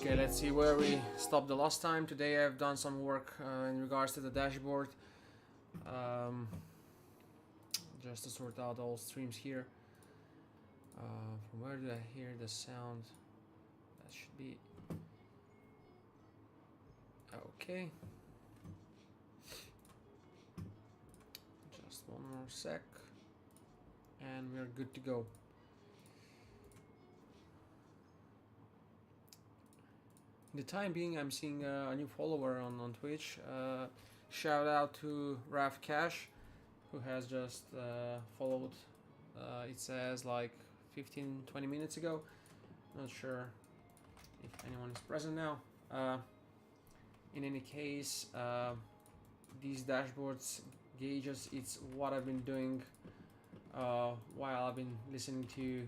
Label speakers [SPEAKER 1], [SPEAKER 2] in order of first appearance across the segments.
[SPEAKER 1] Okay, let's see where we stopped the last time. Today I've done some work in regards to the dashboard, just to sort out all streams here. From where did I hear the sound? That should be okay. Just one more sec and we're good to go. In the time being, I'm seeing a new follower on Twitch. Shout out to Raf Cash, who has just followed, it says like 15-20 minutes ago. Not sure if anyone is present now. In any case, these dashboards gauges, it's what I've been doing while I've been listening to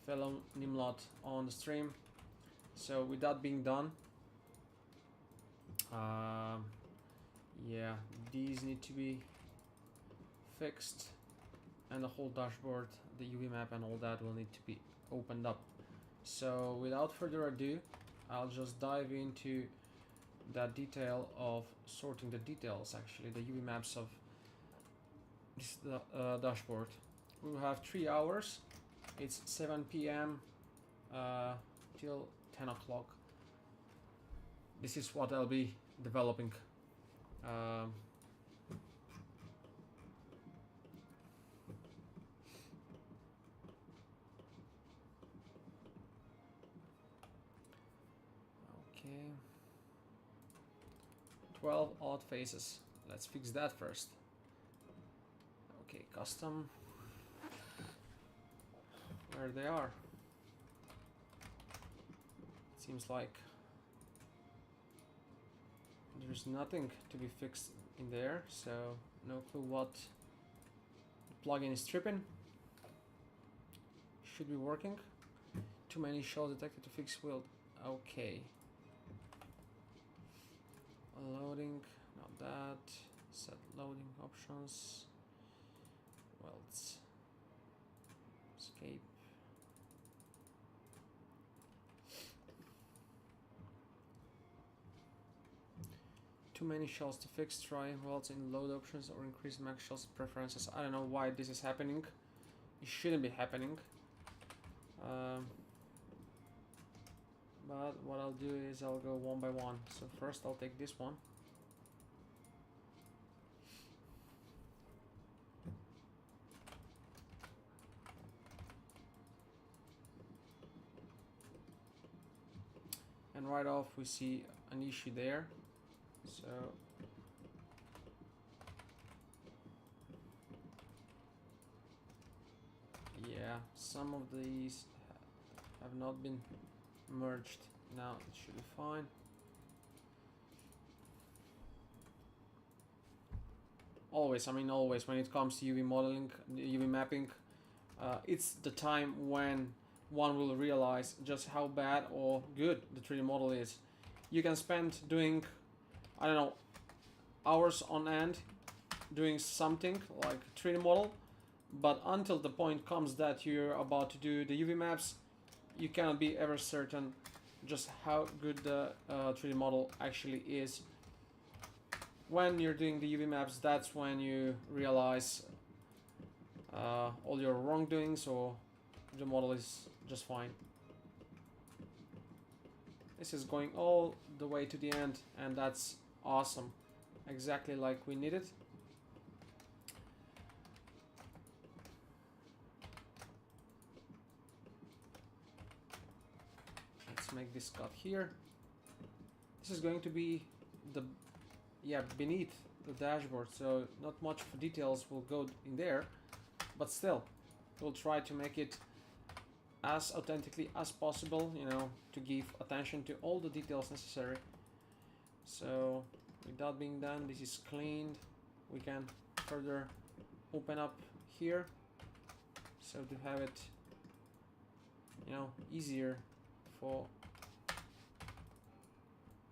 [SPEAKER 1] fellow Nimlot on the stream. So with that being done, yeah, these need to be fixed, and the whole dashboard, the UV map and all that will need to be opened up. So without further ado, I'll just dive into that detail of sorting the details, actually the UV maps of this dashboard. We will have 3 hours. It's 7 p.m. Till 10 o'clock. This is what I'll be developing. Okay. 12 odd faces. Let's fix that first. Okay, custom. Where they are. Seems like there's nothing to be fixed in there, so no clue what the plugin is tripping. Should be working. Too many shells detected to fix wheel. Okay. Loading, not that. Set loading options. Well, it's escape. Too many shells to fix. Try welds in load options or increase max shells preferences. I don't know why this is happening. It shouldn't be happening. But what I'll do is I'll go one by one. So first I'll take this one. And right off we see an issue there. So yeah, some of these have not been merged. Now it should be fine. Always, I mean always, when it comes to UV modeling, UV mapping, it's the time when one will realize just how bad or good the 3D model is. You can spend doing, I don't know, hours on end doing something like 3D model, but until the point comes that you're about to do the UV maps, you cannot be ever certain just how good the 3D model actually is. When you're doing the UV maps, that's when you realize all your wrongdoings, or the model is just fine. This is going all the way to the end, and that's awesome. Exactly like we needed. Let's make this cut here. This is going to be the, yeah, beneath the dashboard, so not much of details will go in there, but still we'll try to make it as authentically as possible, you know, to give attention to all the details necessary. So with that being done, this is cleaned. We can further open up here, so to have it, you know, easier for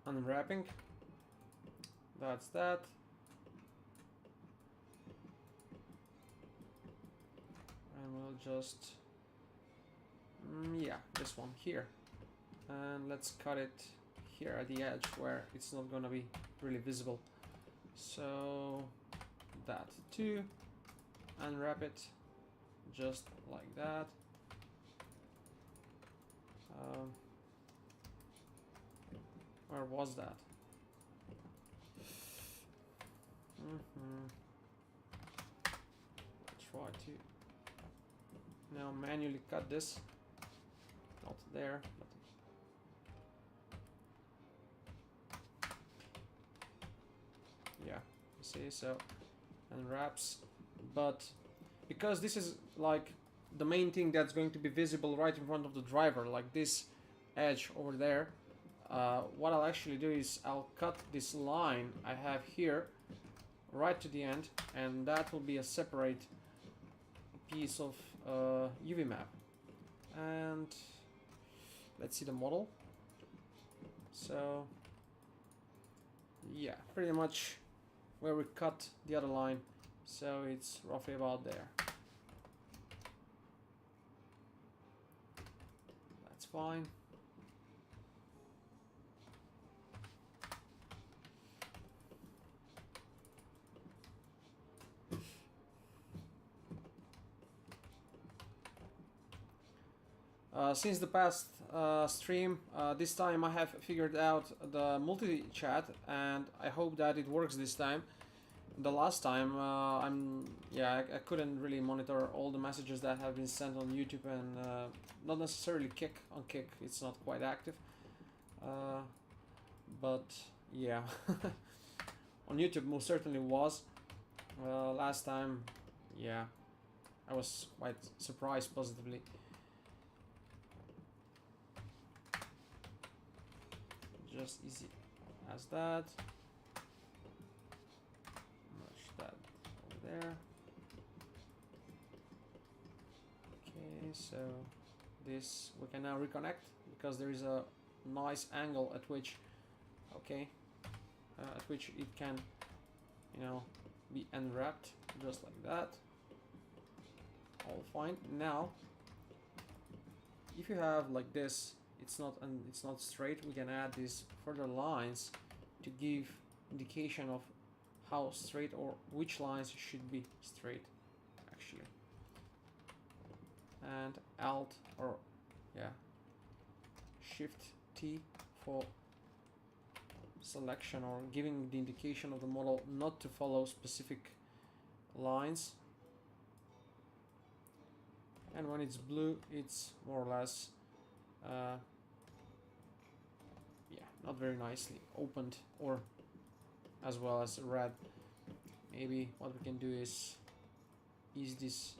[SPEAKER 1] unwrapping. That's that. And we'll just yeah, this one here. and let's cut it here at the edge where it's not gonna be really visible. So that too, unwrap it just like that. Where was that? Try to now manually cut this. Not there, but yeah, you see, so unwraps, but because this is like the main thing that's going to be visible right in front of the driver, like this edge over there, what I'll actually do is I'll cut this line I have here right to the end, and that will be a separate piece of UV map. And let's see the model. So yeah, pretty much where we cut the other line, so it's roughly about there. That's fine. Since the past stream, this time I have figured out the multi-chat, and I hope that it works this time. The last time, I couldn't really monitor all the messages that have been sent on YouTube, and not necessarily on Kick, it's not quite active. But yeah, on YouTube most certainly was. Last time, yeah, I was quite surprised positively. Just easy as that. Merge that over there. Okay, so this we can now reconnect because there is a nice angle at which, at which it can, be unwrapped just like that. All fine. Now, if you have like this, it's not straight, we can add these further lines to give indication of how straight or which lines should be straight actually. And Alt or Shift T for selection or giving the indication of the model not to follow specific lines. And when it's blue, it's more or less not very nicely opened, or as well as red. Maybe what we can do is ease this,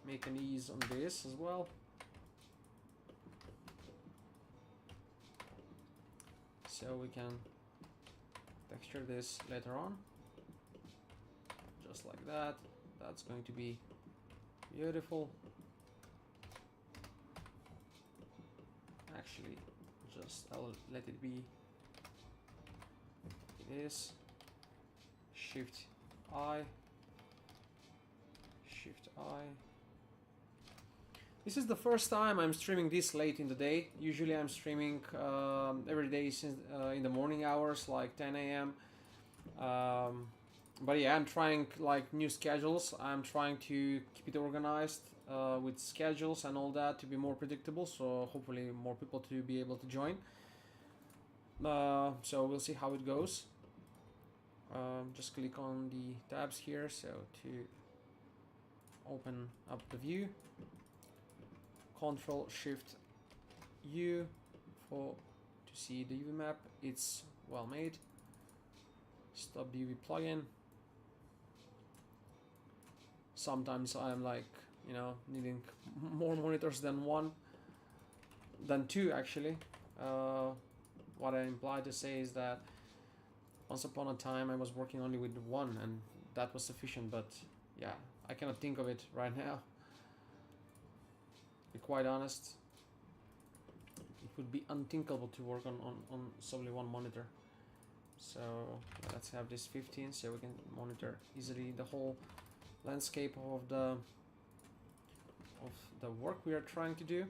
[SPEAKER 1] make an ease on this as well. So we can texture this later on, just like that. That's going to be beautiful. Actually, I'll let it be. It is Shift I. This is the first time I'm streaming this late in the day. Usually I'm streaming every day since in the morning hours, like 10 a.m. But yeah, I'm trying like new schedules. I'm trying to keep it organized with schedules and all that to be more predictable, so hopefully more people to be able to join. So we'll see how it goes. Just click on the tabs here, so to open up the view, Control Shift U to see the UV map. It's well made. Stop the UV plugin. Sometimes I'm like, needing more monitors than two actually. What I imply to say is that once upon a time I was working only with one, and that was sufficient, but yeah, I cannot think of it right now. To be quite honest, it would be unthinkable to work on solely one monitor. So let's have this 15 so we can monitor easily the whole landscape of the work we are trying to do.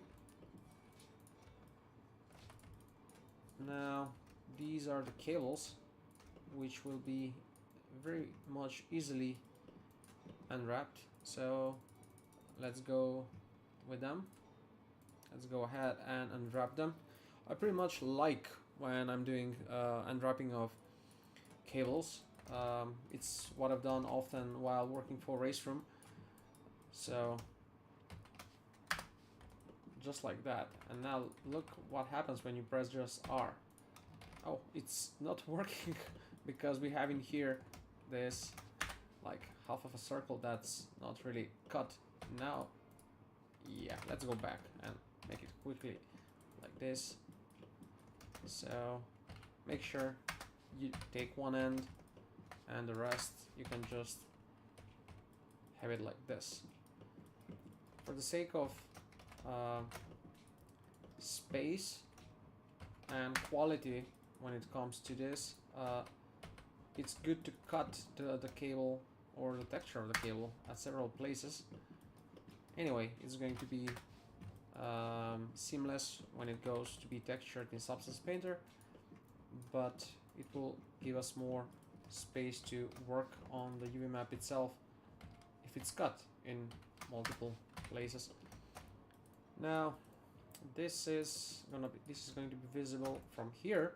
[SPEAKER 1] Now these are the cables, which will be very much easily unwrapped. So let's go with them. Let's go ahead and unwrap them. I pretty much like when I'm doing unwrapping of cables. It's what I've done often while working for race room. So just like that. And now look what happens when you press just R. Oh, it's not working because we have in here this like half of a circle that's not really cut. Now, yeah, let's go back and make it quickly like this. So make sure you take one end and the rest you can just have it like this. For the sake of space and quality when it comes to this, it's good to cut the cable or the texture of the cable at several places. Anyway, it's going to be seamless when it goes to be textured in Substance Painter, but it will give us more space to work on the UV map itself if it's cut in multiple places. Now this is going to be visible from here,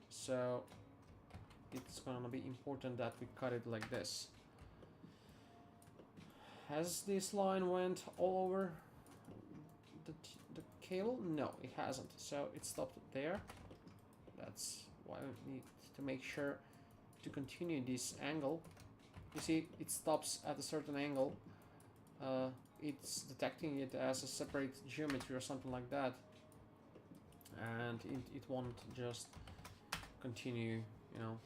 [SPEAKER 1] so it's going to be important that we cut it like this. Has this line went all over the cable? No, it hasn't. So it stopped there. That's why we need to make sure to continue this angle. You see, it stops at a certain angle. It's detecting it as a separate geometry or something like that, and it won't just continue, you know.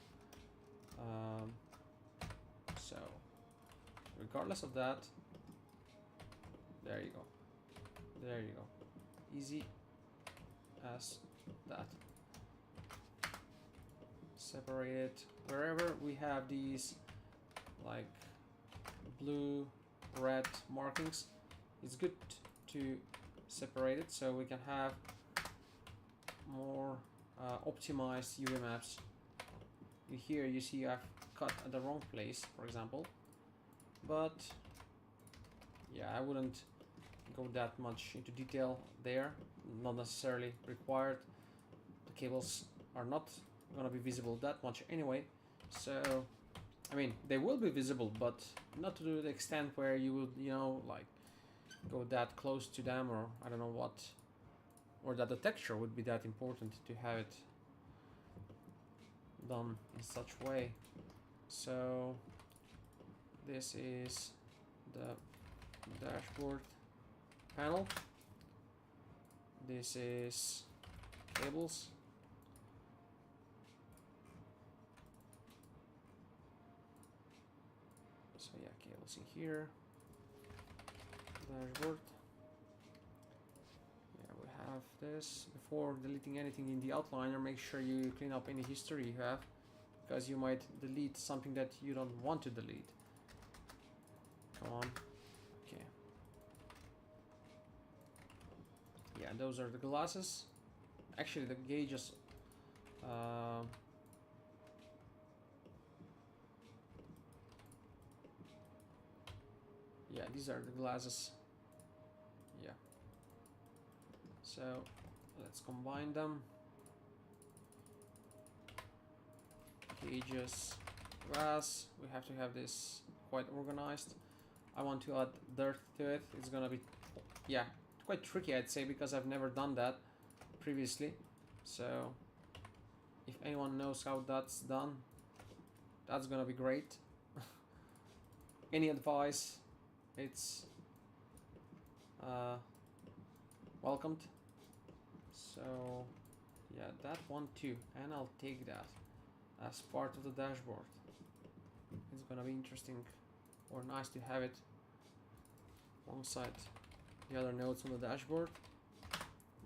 [SPEAKER 1] So regardless of that, there you go. There you go. Easy as that. Separate it wherever we have these like blue, red markings. It's good to separate it so we can have more optimized UV maps. Here you see I've cut at the wrong place, for example, but yeah, I wouldn't go that much into detail there, not necessarily required. The cables are not gonna be visible that much anyway, so I mean they will be visible, but not to the extent where you would, you know, like go that close to them, or I don't know what, or that the texture would be that important to have it done in such way. So this is the dashboard panel. This is cables. So yeah, cables in here. Dashboard. Yeah, we have this. Before deleting anything in the outliner, make sure you clean up any history you have, because you might delete something that you don't want to delete. Come on. Okay. Yeah, those are the glasses. Actually, the gauges. Yeah, these are the glasses. Yeah. So let's combine them. Gauges, glass. We have to have this quite organized. I want to add dirt to it. It's gonna be, yeah, quite tricky, I'd say, because I've never done that previously. So if anyone knows how that's done, that's gonna be great. Any advice, it's welcomed. So yeah, that one too, and I'll take that as part of the dashboard. It's gonna be interesting or nice to have it alongside the other nodes on the dashboard.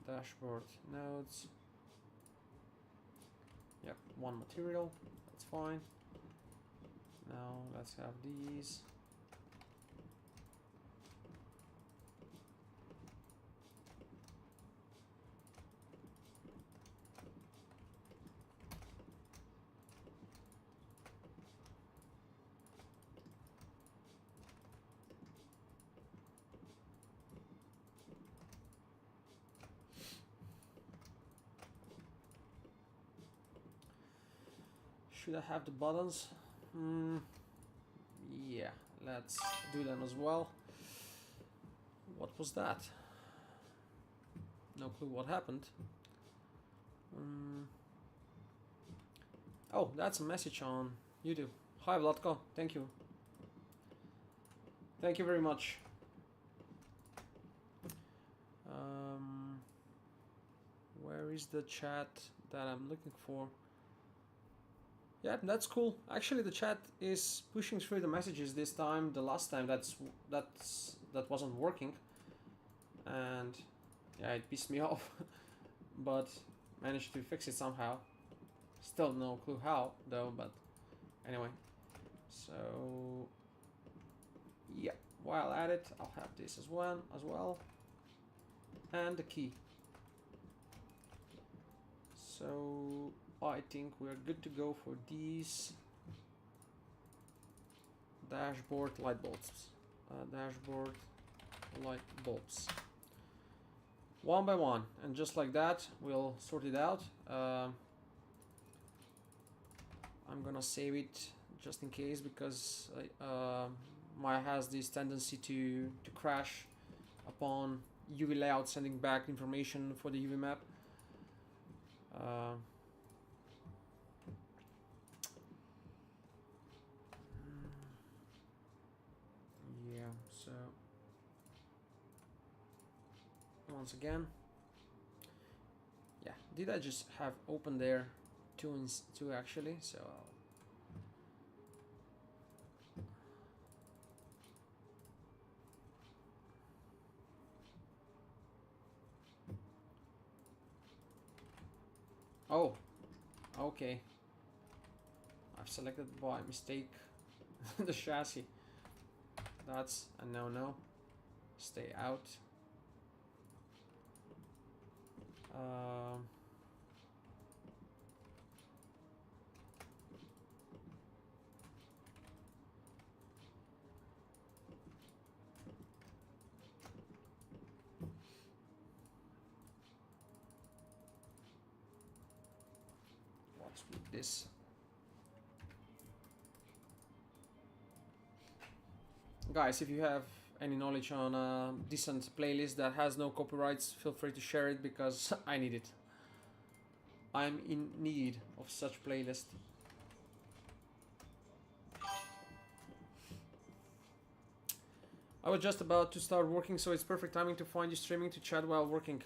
[SPEAKER 1] Dashboard nodes. Yep, one material, that's fine. Now let's have these. Should I have the buttons? Yeah, let's do them as well. What was that? No clue what happened. Oh, that's a message on YouTube. Hi Vlatko, thank you. Thank you very much. Where is the chat that I'm looking for? Yeah, that's cool. Actually, the chat is pushing through the messages this time. The last time that wasn't working, and yeah, it pissed me off. But managed to fix it somehow. Still no clue how though. But anyway, so yeah. While at it, I'll have this as well, and the key. So I think we're good to go for these dashboard light bulbs. Dashboard light bulbs. One by one, and just like that, we'll sort it out. I'm gonna save it just in case, because Maya has this tendency to crash upon UV layout sending back information for the UV map. Yeah, so once again, yeah, did I just have open there two actually? So oh, okay, I've selected by mistake the chassis. That's a no-no. Stay out. What's with this? Guys, if you have any knowledge on a decent playlist that has no copyrights, feel free to share it, because I need it. I'm in need of such playlist. I was just about to start working, so it's perfect timing to find you streaming to chat while working.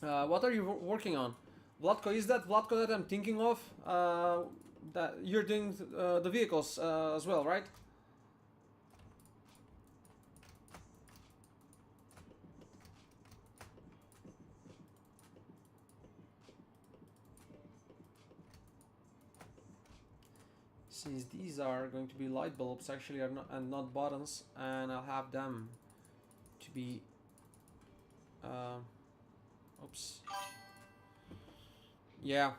[SPEAKER 1] What are you working on? Vlatko, is that Vlatko that I'm thinking of? That you're doing the vehicles as well, right? Since these are going to be light bulbs, actually, are not, and not buttons, and I'll have them to be. Oops. Yeah.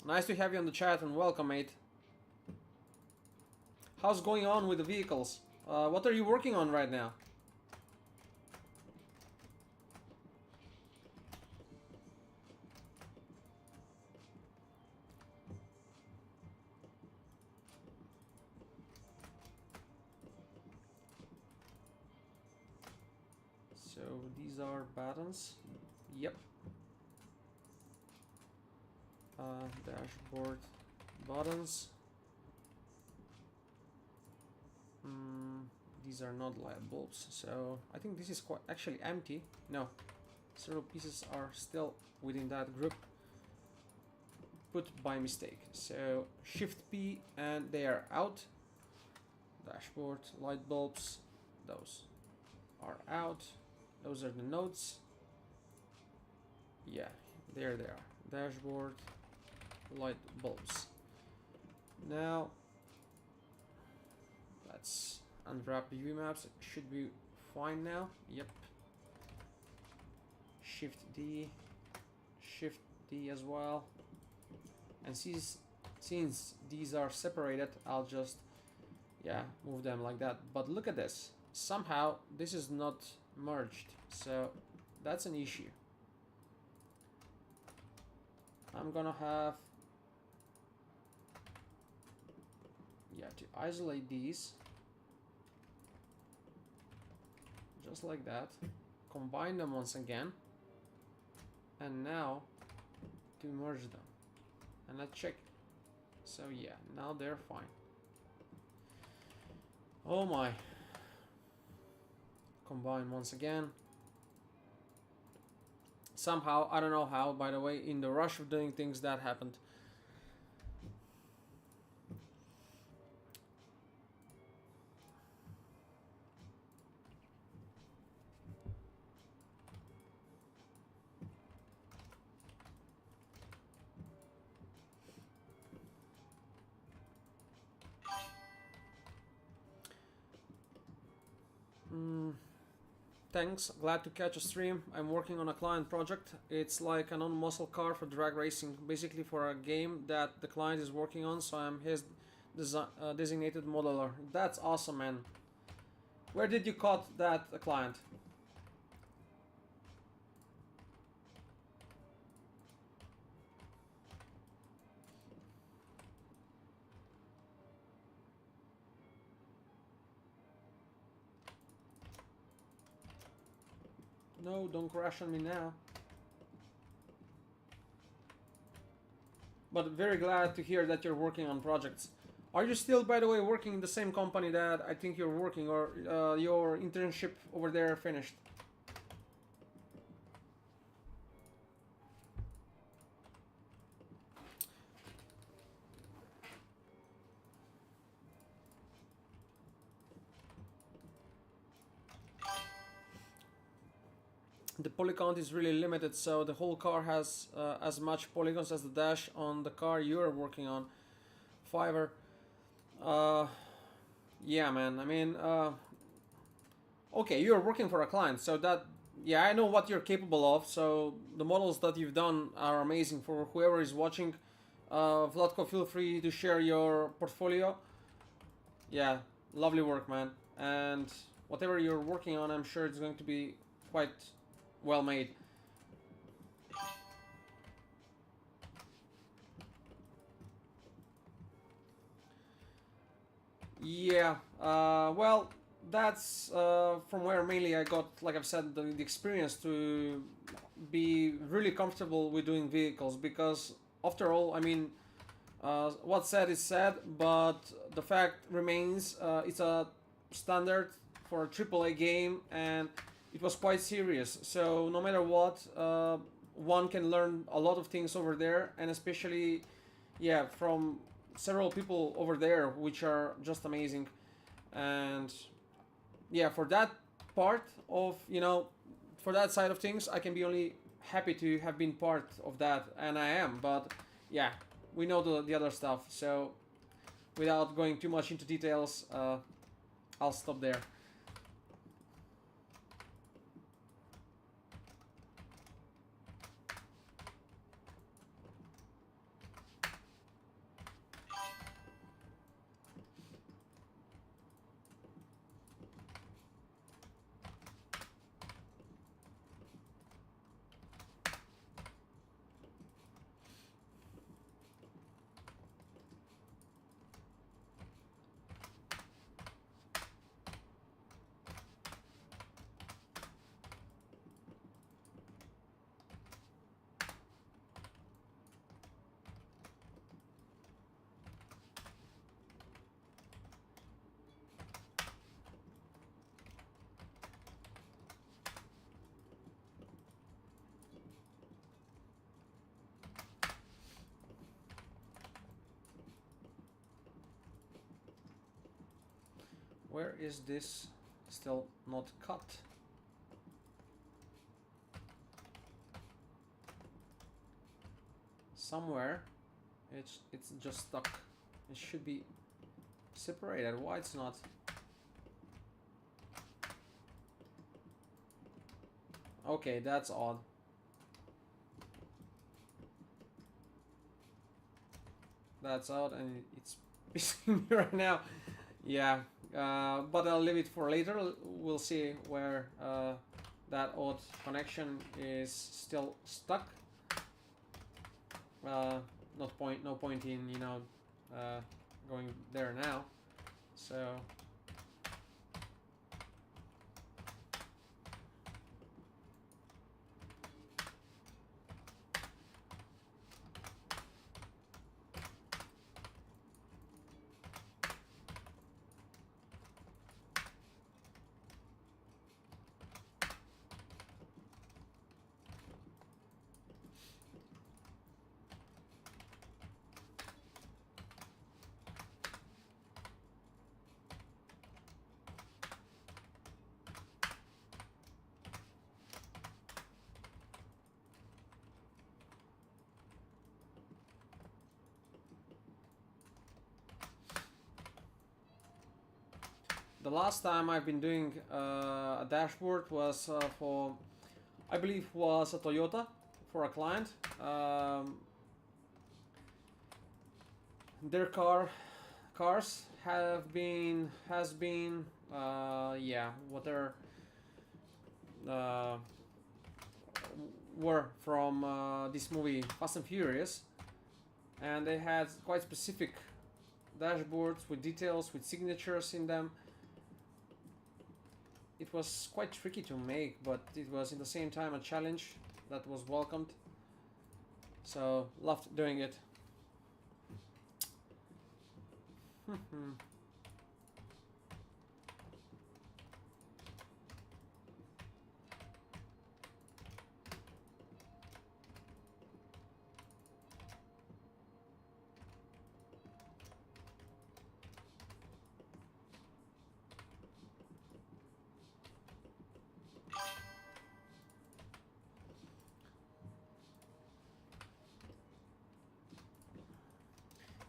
[SPEAKER 1] Nice to have you on the chat, and welcome, mate. How's going on with the vehicles? What are you working on right now? So these are buttons. Yep. Dashboard buttons. These are not light bulbs, so I think this is quite actually empty. No, several pieces are still within that group, put by mistake. So Shift P and they are out. Dashboard light bulbs, those are out. Those are the nodes. Yeah, there they are. Dashboard light bulbs. Now let's unwrap the UV maps. It should be fine now. Yep. Shift D as well. And since these are separated, I'll just move them like that. But look at this. Somehow this is not merged, so that's an issue. I'm gonna have yeah, to isolate these, just like that, combine them once again, and now to merge them, and let's check. So yeah, now they're fine. Oh my. Combine once again. Somehow, I don't know how, by the way, in the rush of doing things, that happened. Thanks, glad to catch a stream. I'm working on a client project. It's like an on-muscle car for drag racing, basically for a game that the client is working on, so I'm his designated modeler. That's awesome, man. Where did you caught that client? No, don't crash on me now. But very glad to hear that you're working on projects. Are you still, by the way, working in the same company that I think you're working, or your internship over there finished? The poly count is really limited, so the whole car has as much polygons as the dash on the car you're working on. Fiverr. Uh, yeah, man. I mean, okay, you're working for a client, so that, yeah, I know what you're capable of. So the models that you've done are amazing. For whoever is watching, Vladko, feel free to share your portfolio. Yeah, lovely work, man. And whatever you're working on, I'm sure it's going to be quite well made. Yeah, well, that's from where mainly I got, like I've said, the experience to be really comfortable with doing vehicles, because after all, I mean, what's said is said, but the fact remains, it's a standard for a AAA game, and it was quite serious. So no matter what, one can learn a lot of things over there, and especially, yeah, from several people over there, which are just amazing. And yeah, for that part of, for that side of things, I can be only happy to have been part of that, and I am. But yeah, we know the other stuff, so without going too much into details, I'll stop there. Where is this still not cut? Somewhere it's just stuck. It should be separated. Why it's not? Okay, that's odd. That's odd, and it's pissing me right now. Yeah, but I'll leave it for later. We'll see where that odd connection is still stuck. No point in going there now. So the last time I've been doing a dashboard was for, I believe, was a Toyota for a client. Their cars has been yeah, what they're were from this movie Fast and Furious, and they had quite specific dashboards with details, with signatures in them. It was quite tricky to make, but it was in the same time a challenge that was welcomed. So loved doing it.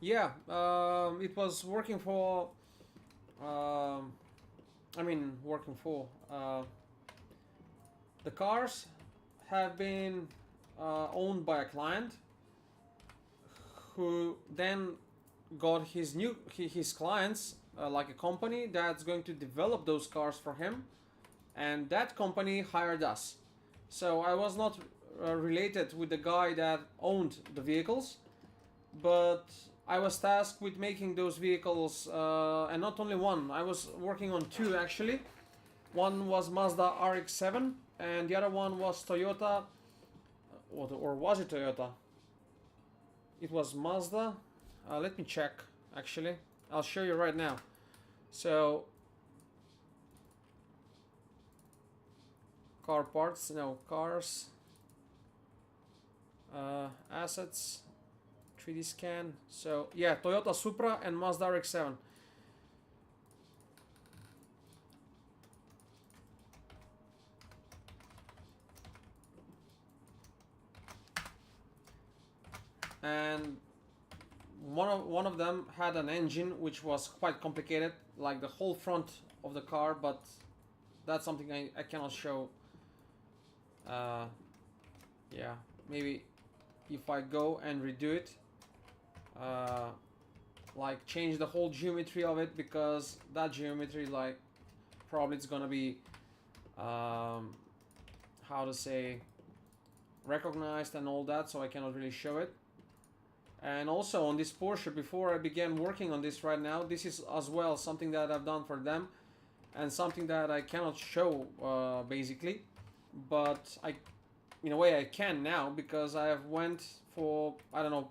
[SPEAKER 1] Yeah, it was working for. Um, I mean, working for. The cars have been owned by a client who then got his clients, like a company that's going to develop those cars for him, and that company hired us. So I was not related with the guy that owned the vehicles, but I was tasked with making those vehicles, and not only one. I was working on two actually. One was Mazda RX-7, and the other one was Toyota, or was it Toyota? It was Mazda. Let me check. Actually, I'll show you right now. So, car parts, no cars, assets. 3D scan. So yeah, Toyota Supra and Mazda RX-7. And one of them had an engine which was quite complicated, like the whole front of the car, but that's something I cannot show. Yeah, maybe if I go and redo it, like change the whole geometry of it, because that geometry, like, probably it's gonna be how to say, recognized and all that, so I cannot really show it. And also on this Porsche, before I began working on this right now, this is as well something that I've done for them, and something that I cannot show basically, but in a way I can now, because I have went for, I don't know,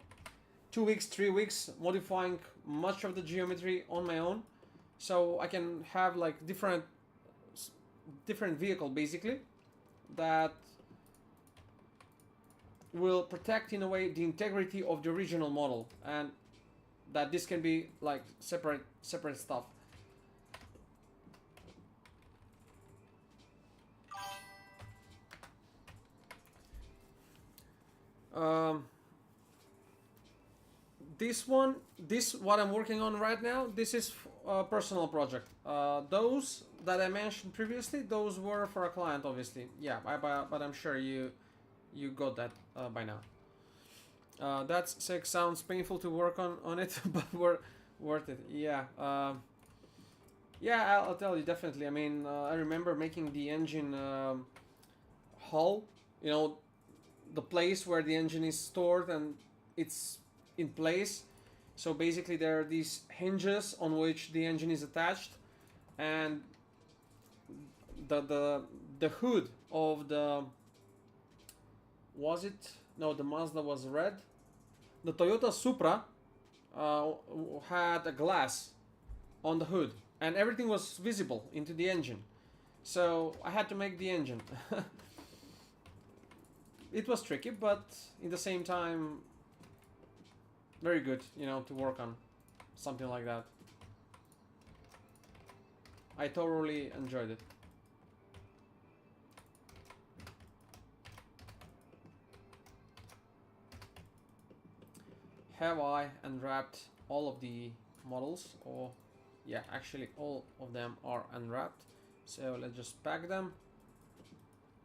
[SPEAKER 1] 2 weeks, 3 weeks modifying much of the geometry on my own, so I can have like different vehicle basically that will protect in a way the integrity of the original model, and that this can be like separate stuff. This what I'm working on right now, this is a personal project. Those that I mentioned previously, those were for a client, obviously. Yeah, but I'm sure you got that by now. That sounds painful to work on it, but worth it. Yeah. Yeah, I'll tell you definitely. I mean, I remember making the engine hull. You know, the place where the engine is stored and it's in place. So basically there are these hinges on which the engine is attached, and the hood of the, was it, no, the Mazda was red, the Toyota Supra had a glass on the hood and everything was visible into the engine, so I had to make the engine. It was tricky, but in the same time very good, you know, to work on something like that. I thoroughly enjoyed it. Have I unwrapped all of the models? Or yeah, actually all of them are unwrapped, so let's just pack them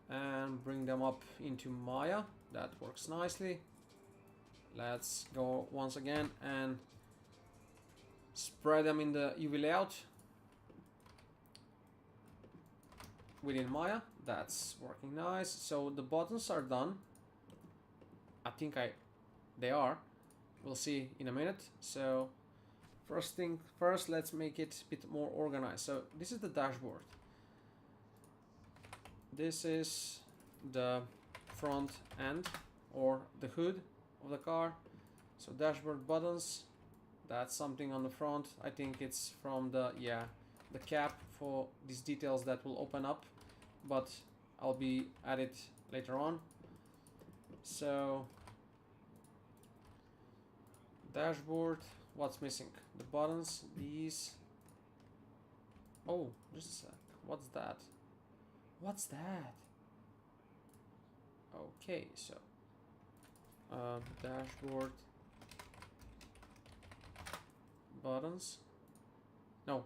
[SPEAKER 1] and bring them up into Maya. That works nicely. Let's go once again and spread them in the UV layout within Maya. That's working nice. So the buttons are done. I think they are. We'll see in a minute. So first thing first, let's make it a bit more organized. So this is the dashboard. This is the front end or the hood of the car. So dashboard buttons, that's something on the front. I think it's from the, yeah, the cap for these details that will open up, but I'll be at it later on. So dashboard, what's missing? The buttons, these. Oh, just a sec. What's that? What's that? Okay, so dashboard buttons. No,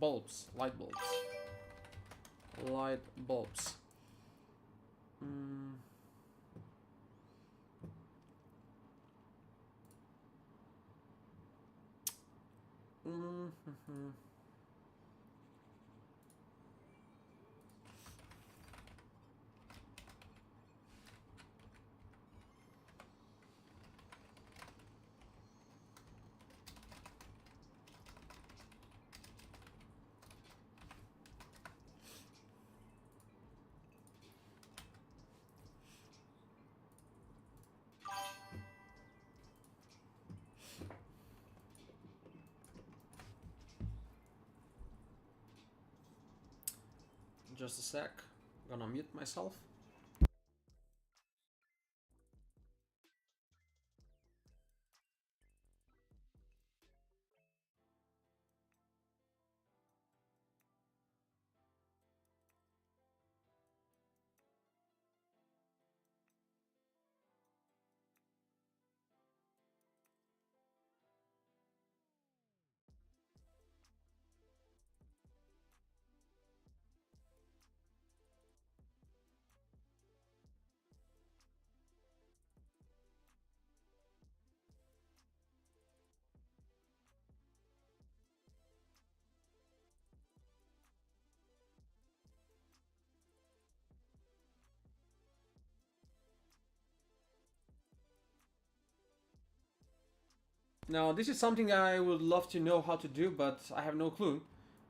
[SPEAKER 1] bulbs, light bulbs. Light bulbs. Just a sec, gonna mute myself. Now, this is something I would love to know how to do, but I have no clue.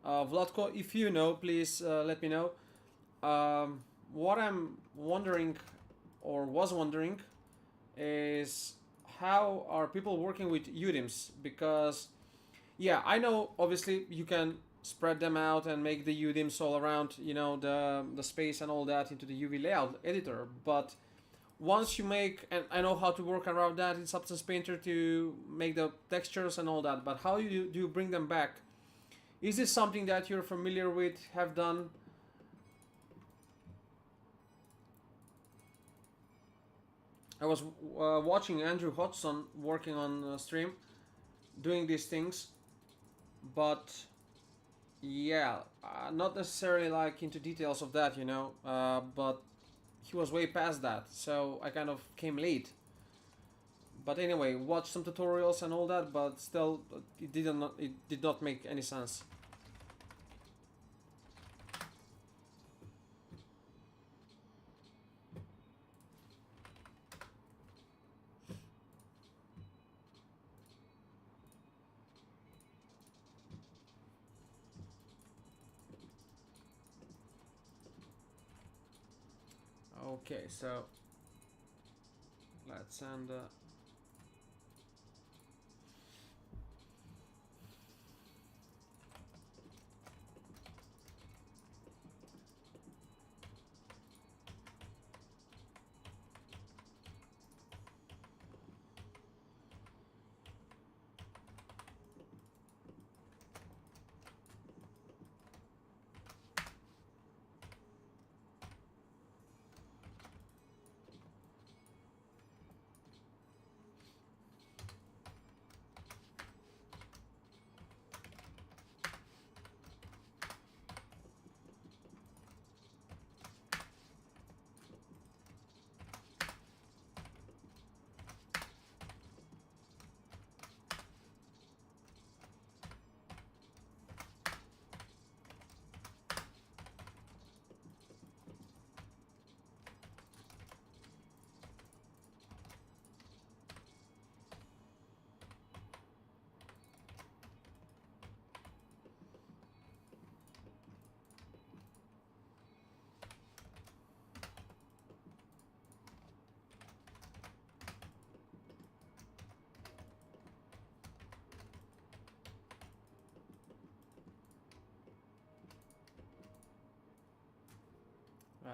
[SPEAKER 1] Vladko, if you know, please let me know. What I'm wondering, or was wondering, is how are people working with UDIMs? Because, yeah, I know obviously you can spread them out and make the UDIMs all around, you know, the space and all that into the UV layout editor, but once you make, and I know how to work around that in Substance Painter to make the textures and all that, but how do you bring them back? Is this something that you're familiar with, have done? I was watching Andrew Hodgson working on stream, doing these things, but yeah, not necessarily like into details of that, you know, but he was way past that, so I kind of came late. But anyway, watched some tutorials and all that, but still, it did not make any sense. Okay, so let's send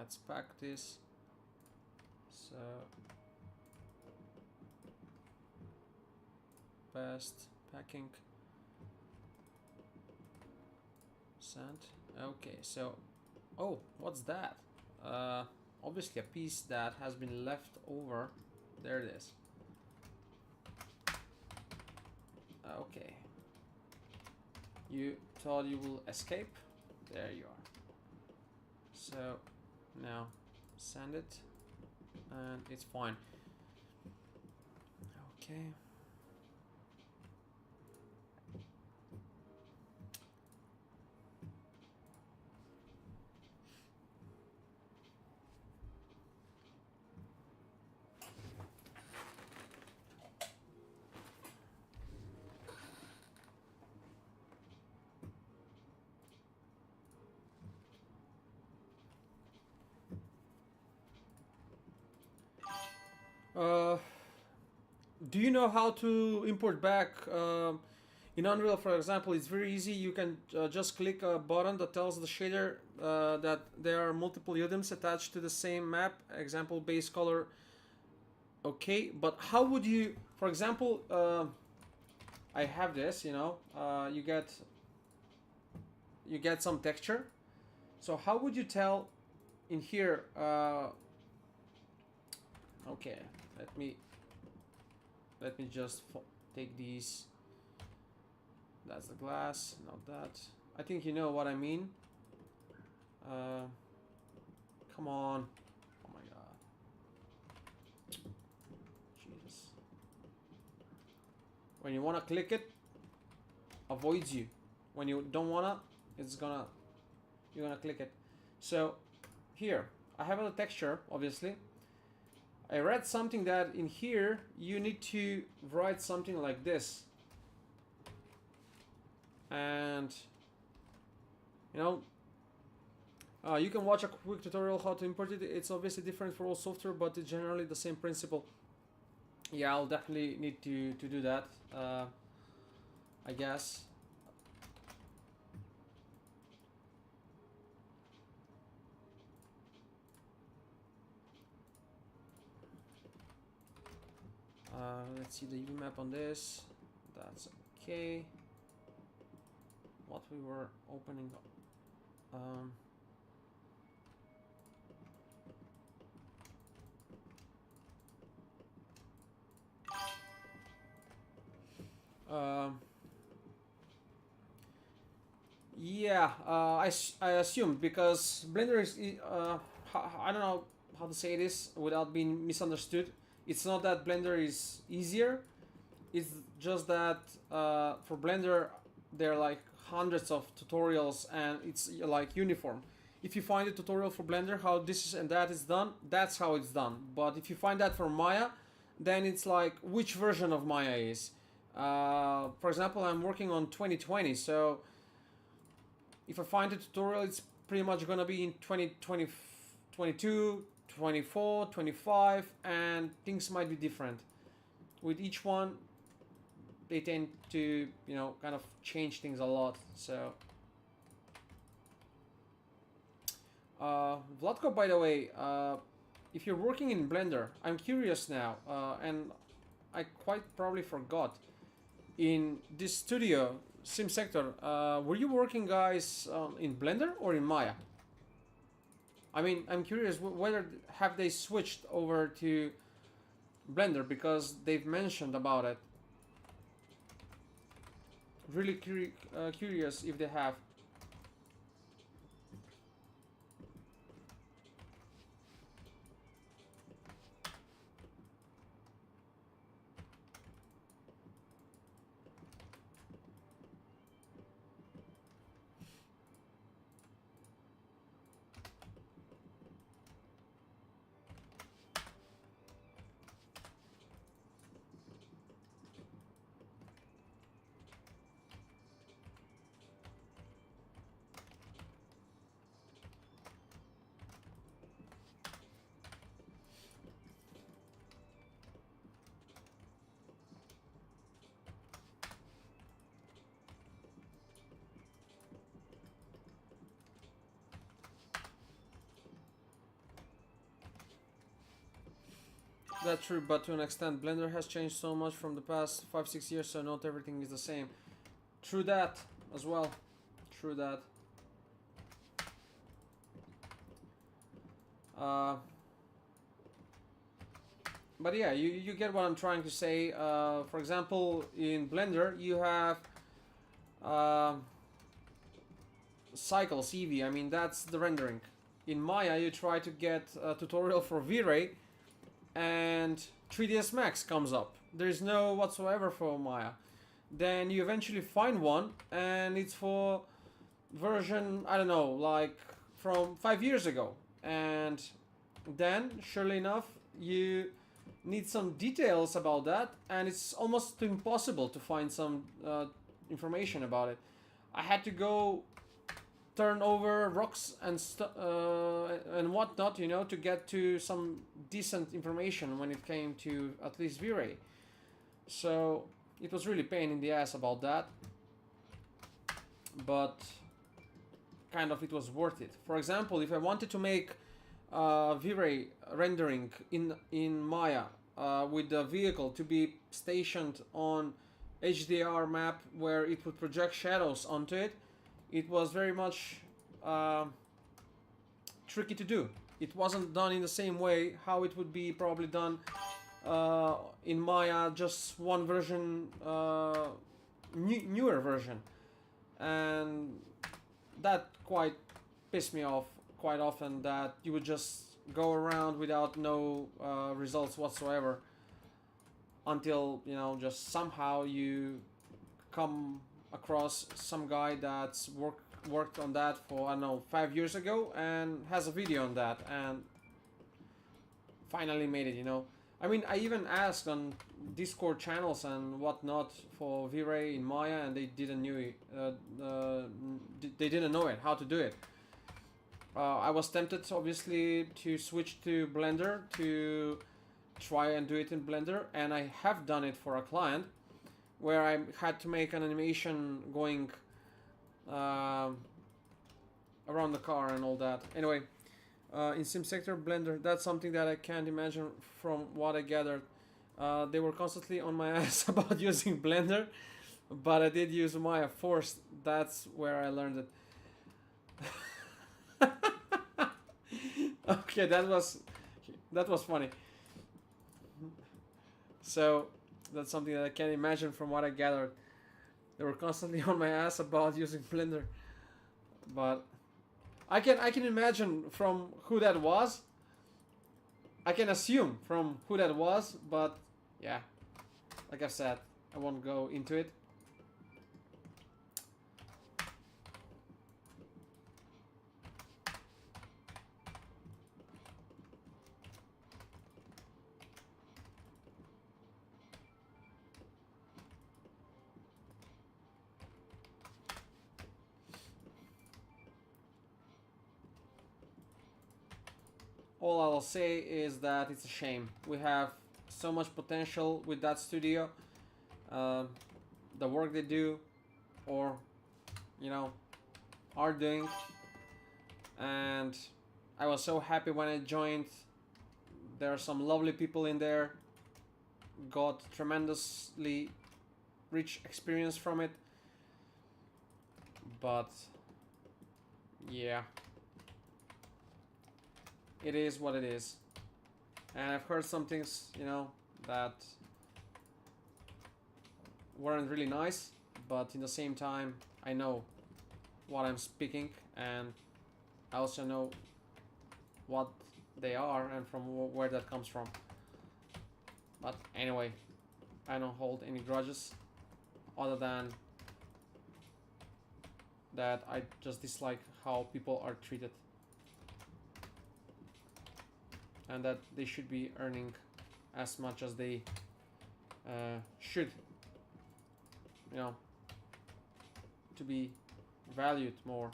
[SPEAKER 1] let's pack this. So best packing sent. Okay, so oh, what's that? Obviously a piece that has been left over. There it is. Okay, you thought you will escape. There you are. So now send it and it's fine. Okay. Do you know how to import back in Unreal, for example? It's very easy. You can just click a button that tells the shader that there are multiple UDIMs attached to the same map. Example, base color. Okay, but how would you, for example, I have this, you know, you get some texture. So how would you tell in here? Okay, let me just take these. That's the glass, not that. I think you know what I mean. Come on. Oh my god. Jesus. When you wanna click it, avoids you. When you don't wanna, you're gonna click it. So here, I have a texture, obviously. I read something that in here you need to write something like this, and you know, you can watch a quick tutorial how to import it. It's obviously different for all software, but it's generally the same principle. Yeah, I'll definitely need to do that, I guess. Let's see the UV map on this. That's okay. What we were opening up. Yeah, I assumed because Blender is I don't know how to say this without being misunderstood. It's not that Blender is easier. It's just that for Blender there are like hundreds of tutorials and it's like uniform. If you find a tutorial for Blender how this is and that is done, that's how it's done. But if you find that for Maya, then it's like which version of Maya is. For example, I'm working on 2020, so if I find a tutorial, it's pretty much gonna be in 2022, 24, 25, and things might be different. With each one, they tend to, you know, kind of change things a lot. So, Vladko, by the way, if you're working in Blender, I'm curious now, and I quite probably forgot. In this studio, Sim Sector, were you working, guys, in Blender or in Maya? I mean, I'm curious whether have they switched over to Blender, because they've mentioned about it. Really curious if they have. That's true, but to an extent, Blender has changed so much from the past 5-6 years, so not everything is the same. True that as well. True that. Uh, but yeah, you get what I'm trying to say. For example, in Blender, you have cycles, Eevee. I mean, that's the rendering. In Maya, you try to get a tutorial for V-Ray, and 3ds Max comes up. There's no whatsoever for Maya. Then you eventually find one, and it's for version, I don't know, like from 5 years ago. And then, surely enough, you need some details about that, and it's almost impossible to find some information about it. I had to go turn over rocks and whatnot, you know, to get to some decent information when it came to at least V-Ray. So it was really pain in the ass about that, but kind of it was worth it. For example, if I wanted to make V-Ray rendering in Maya with the vehicle to be stationed on HDR map where it would project shadows onto it, it was very much tricky to do. It wasn't done in the same way how it would be probably done in Maya, just one version, newer version, and that quite pissed me off quite often, that you would just go around without no results whatsoever until, you know, just somehow you come across some guy that's worked on that for, I don't know, 5 years ago and has a video on that and finally made it, you know. I mean, I even asked on Discord channels and whatnot for V-Ray in Maya, and they didn't know it. They didn't know it, how to do it. I was tempted, obviously, to switch to Blender to try and do it in Blender, and I have done it for a client where I had to make an animation going around the car and all that. Anyway, in Sim Sector Blender, that's something that I can't imagine from what I gathered. They were constantly on my ass about using Blender, but I did use Maya Force. That's where I learned it. Okay, that was funny. So that's something that I can't imagine from what I gathered. They were constantly on my ass about using Blender, but I can imagine from who that was. I can assume from who that was, but yeah, like I said, I won't go into it. All I'll say is that it's a shame. We have so much potential with that studio. Uh, the work they do, or you know, are doing, and I was so happy when I joined. There are some lovely people in there. Got tremendously rich experience from it, but yeah, it is what it is. And I've heard some things, that weren't really nice, but in the same time, I know what I'm speaking, and I also know what they are and from where that comes from. But anyway, I don't hold any grudges other than that I just dislike how people are treated, and that they should be earning as much as they should, to be valued more.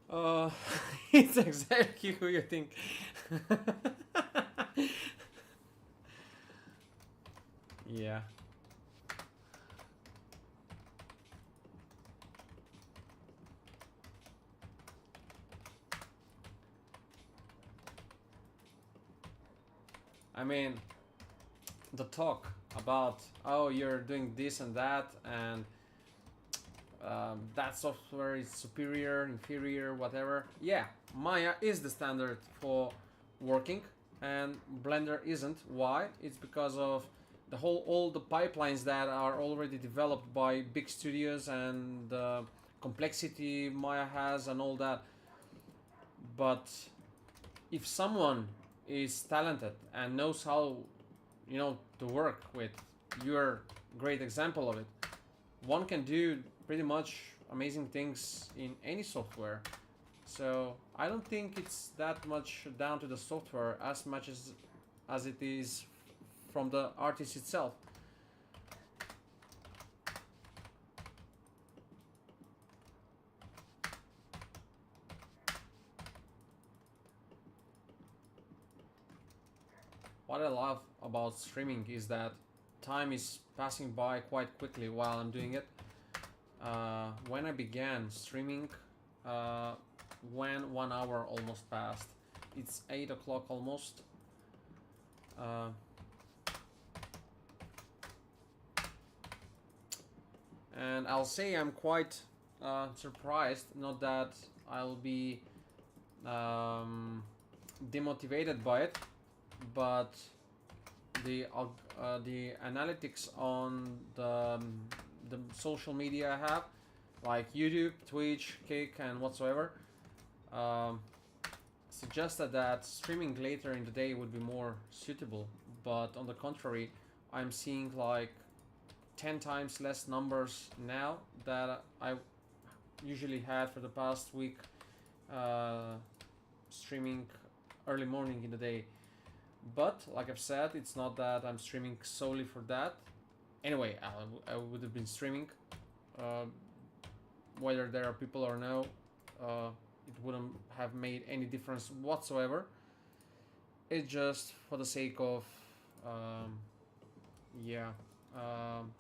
[SPEAKER 1] Uh, it's exactly who you think. Yeah. I mean, the talk about, oh, you're doing this and that, and that software is superior, inferior, whatever. Yeah, Maya is the standard for working, and Blender isn't. Why? It's because of all the pipelines that are already developed by big studios and the complexity Maya has and all that. But if someone is talented and knows how, to work with, you're a great example of it. One can do pretty much amazing things in any software. So I don't think it's that much down to the software as much as it is from the artist itself. What I love about streaming is that time is passing by quite quickly while I'm doing it. When I began streaming, when 1 hour almost passed, it's 8 o'clock almost. And I'll say I'm quite surprised, not that I'll be demotivated by it, but the analytics on the social media I have, like YouTube, Twitch, Kick, and whatsoever, suggested that streaming later in the day would be more suitable. But on the contrary, I'm seeing like 10 times less numbers now that I usually had for the past week, streaming early morning in the day. But like I've said, it's not that I'm streaming solely for that. Anyway, I would have been streaming, whether there are people or no. It wouldn't have made any difference whatsoever. It's just for the sake of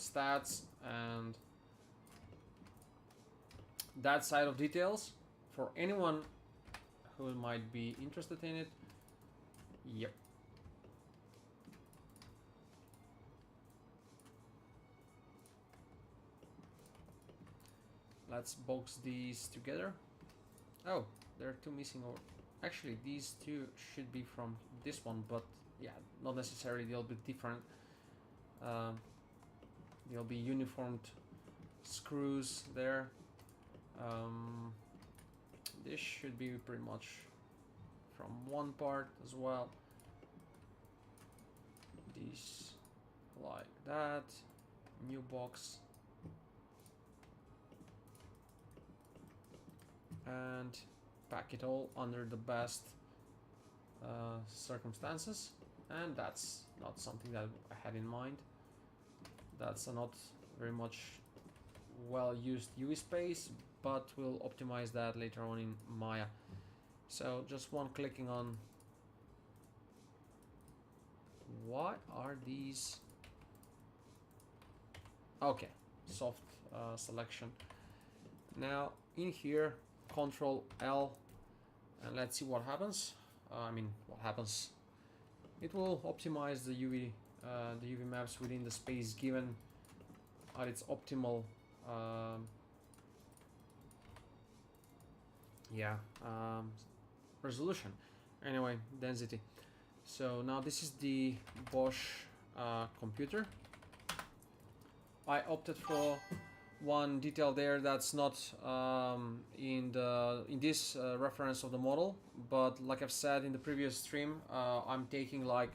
[SPEAKER 1] stats and that side of details for anyone who might be interested in it. Yep. Let's box these together. Oh, there are two missing, or actually these two should be from this one, but yeah, not necessarily they'll be different. Um, there'll be uniformed screws there. This should be pretty much from one part as well. These like that. New box. And pack it all under the best circumstances. And that's not something that I had in mind. That's a not very much well used UV space, but we'll optimize that later on in Maya. So just one clicking on. What are these? Okay, soft selection. Now in here, Control L, and let's see what happens. What happens? It will optimize the UV maps within the space given at its optimal resolution. Anyway, density. So now this is the Bosch computer. I opted for one detail there that's not in this reference of the model, but like I've said in the previous stream, I'm taking like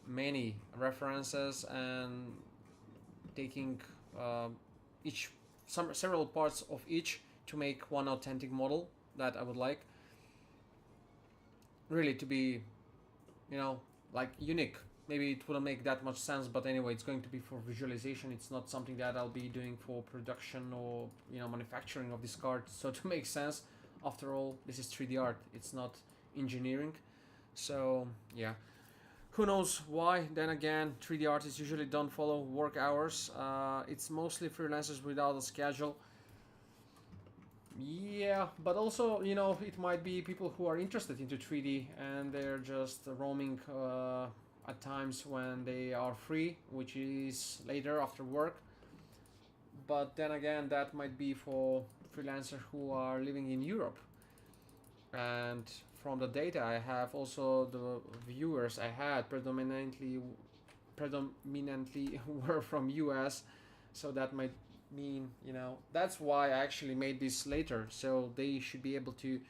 [SPEAKER 1] many references and taking several parts of each to make one authentic model that I would like really to be, like unique. Maybe it wouldn't make that much sense, but anyway, it's going to be for visualization. It's not something that I'll be doing for production or manufacturing of this card. So to make sense, after all, this is 3D art. It's not engineering. So yeah, who knows why? Then again, 3D artists usually don't follow work hours. It's mostly freelancers without a schedule. Yeah, but also, it might be people who are interested into 3D and they're just roaming at times when they are free, which is later after work. But then again, that might be for freelancers who are living in Europe. And from the data I have, also the viewers I had predominantly were from US, so that might mean, that's why I actually made this later, so they should be able to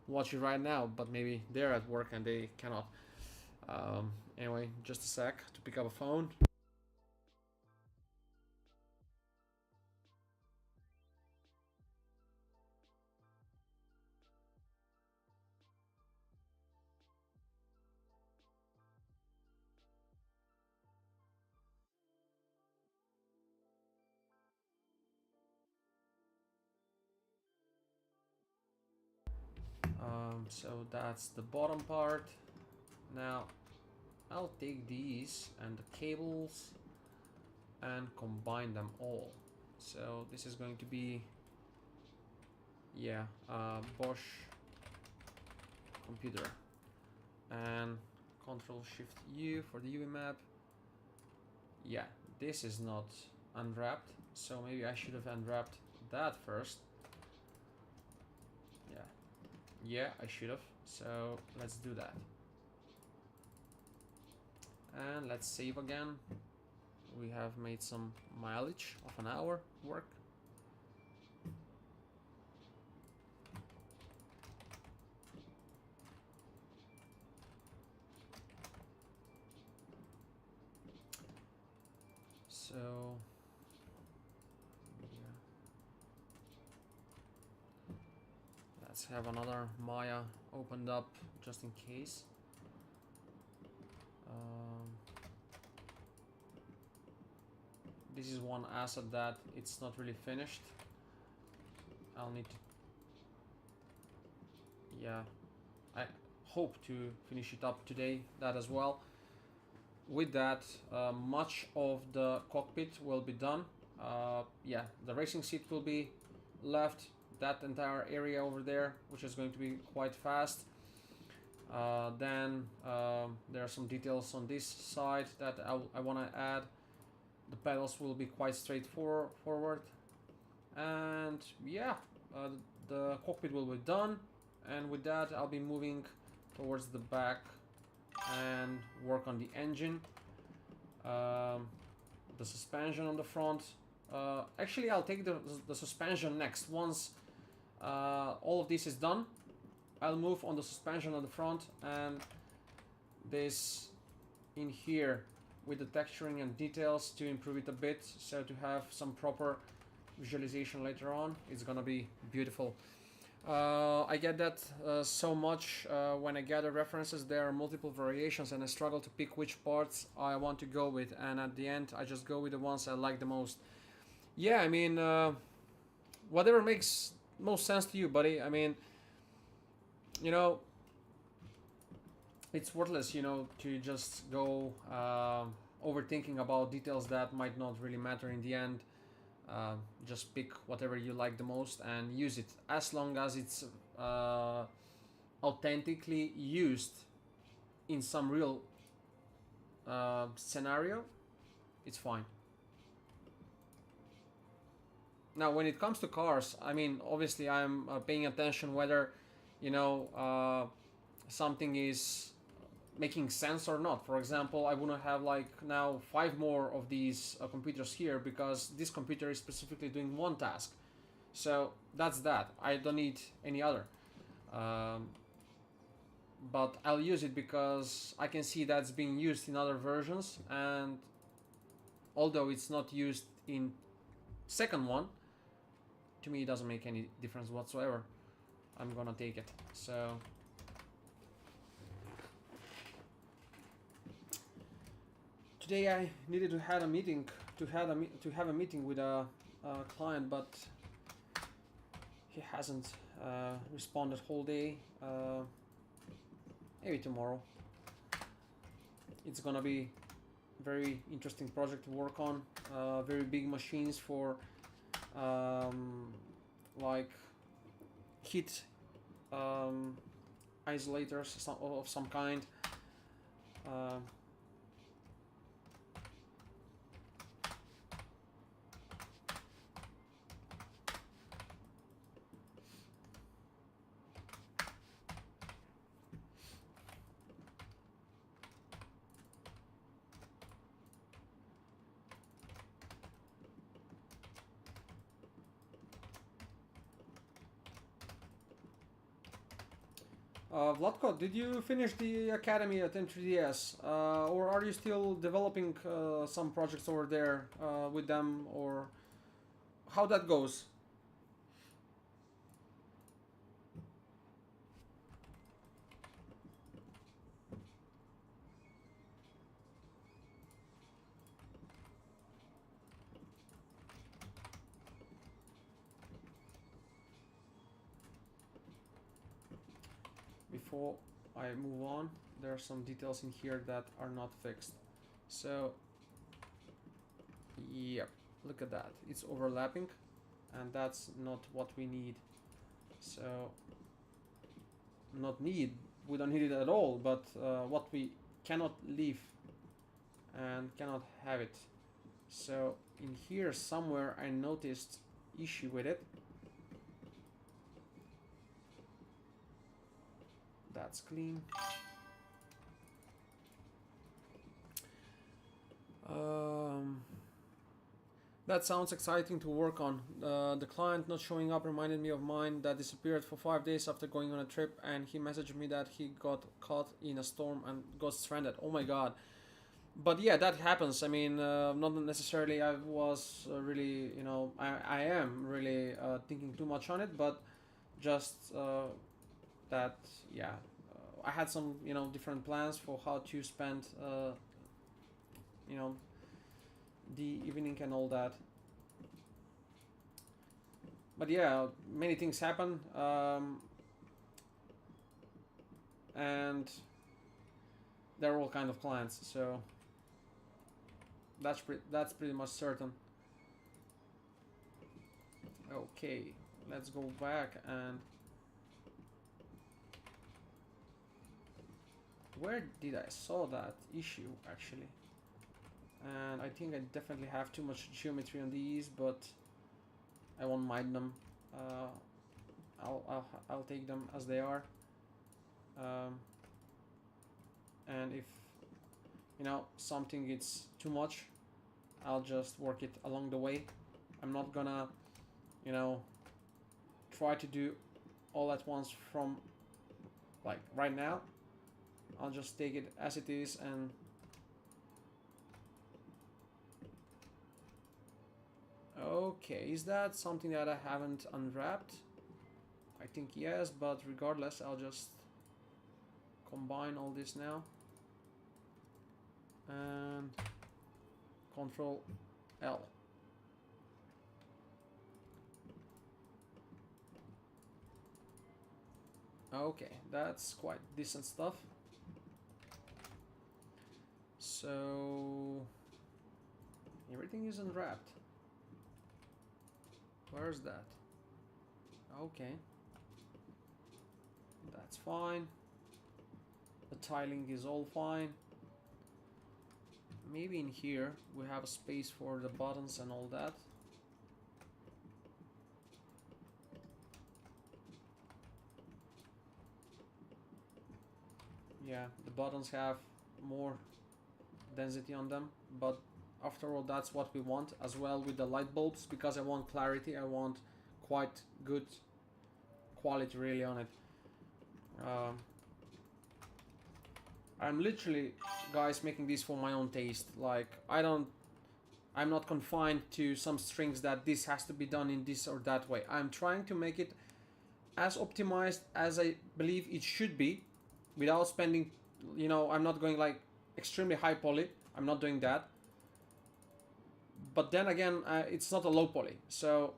[SPEAKER 1] watch it right now, but maybe they're at work and they cannot. Anyway, just a sec to pick up a phone. So that's the bottom part. Now I'll take these and the cables and combine them all. So this is going to be, Bosch computer, and Control Shift U for the UV map. Yeah, this is not unwrapped, so maybe I should have unwrapped that first. Yeah, I should have. So let's do that. And let's save again. We have made some mileage of an hour work. So let's have another Maya opened up just in case. This is one asset that it's not really finished. I'll need to, I hope to finish it up today, that as well. With that, much of the cockpit will be done. The racing seat will be left, that entire area over there, which is going to be quite fast. Then there are some details on this side that I want to add. The pedals will be quite straightforward, and the cockpit will be done. And with that, I'll be moving towards the back and work on the engine, the suspension on the front. Actually, I'll take the suspension next. Once all of this is done, I'll move on the suspension on the front and this in here with the texturing and details to improve it a bit, so to have some proper visualization later on. It's gonna be beautiful. I get that so much when I gather references. There are multiple variations and I struggle to pick which parts I want to go with, and at the end I just go with the ones I like the most. Yeah, I mean, whatever makes most sense to you, buddy. I mean, you know, it's worthless, you know, to just go overthinking about details that might not really matter in the end. Just pick whatever you like the most and use it, as long as it's authentically used in some real scenario. It's fine. Now, when it comes to cars, I mean, obviously I'm paying attention whether, you know, something is making sense or not. For example, I wouldn't have like now 5 more of these computers here because this computer is specifically doing one task. So that's that. I don't need any other. But I'll use it because I can see that's being used in other versions, and although it's not used in second one, to me it doesn't make any difference whatsoever. I'm gonna take it. So today I needed to have a meeting with a client, but he hasn't responded whole day. Maybe tomorrow. It's gonna be very interesting project to work on. Very big machines for like heat isolators of some kind. Vladko, did you finish the academy at N3DS, or are you still developing some projects over there with them, or how that goes? Before I move on, there are some details in here that are not fixed. So, yep, look at that. It's overlapping, and that's not what we need. So, not need, we don't need it at all, but what we cannot leave and cannot have it. So, in here somewhere I noticed issue with it. That's clean. That sounds exciting to work on. The client not showing up reminded me of mine that disappeared for 5 days after going on a trip, and he messaged me that he got caught in a storm and got stranded. Oh my god. But yeah, that happens. I mean, not necessarily I was really, you know, I am really thinking too much on it, but just that, yeah, I had some, you know, different plans for how to spend, you know, the evening and all that. But yeah, many things happen, and they're all kind of clients, so that's pretty much certain. Okay, let's go back and where did I saw that issue actually? And I think I definitely have too much geometry on these, but I won't mind them. I'll take them as they are. and if you know something it's too much, I'll just work it along the way. I'm not gonna, you know, try to do all at once from like right now. I'll just take it as it is. And okay, is that something that I haven't unwrapped? I think yes, but regardless, I'll just combine all this now and Control L. Okay, that's quite decent stuff. So everything is unwrapped. Where's that? Okay, that's fine. The tiling is all fine. Maybe in here we have a space for the buttons and all that. Yeah, the buttons have more density on them, but after all, that's what we want as well with the light bulbs, because I want clarity. I want quite good quality really on it. I'm literally, guys, making this for my own taste. Like, I'm not confined to some strings that this has to be done in this or that way. I'm trying to make it as optimized as I believe it should be, without spending, you know, I'm not going like extremely high poly. I'm not doing that. But then again, it's not a low poly, so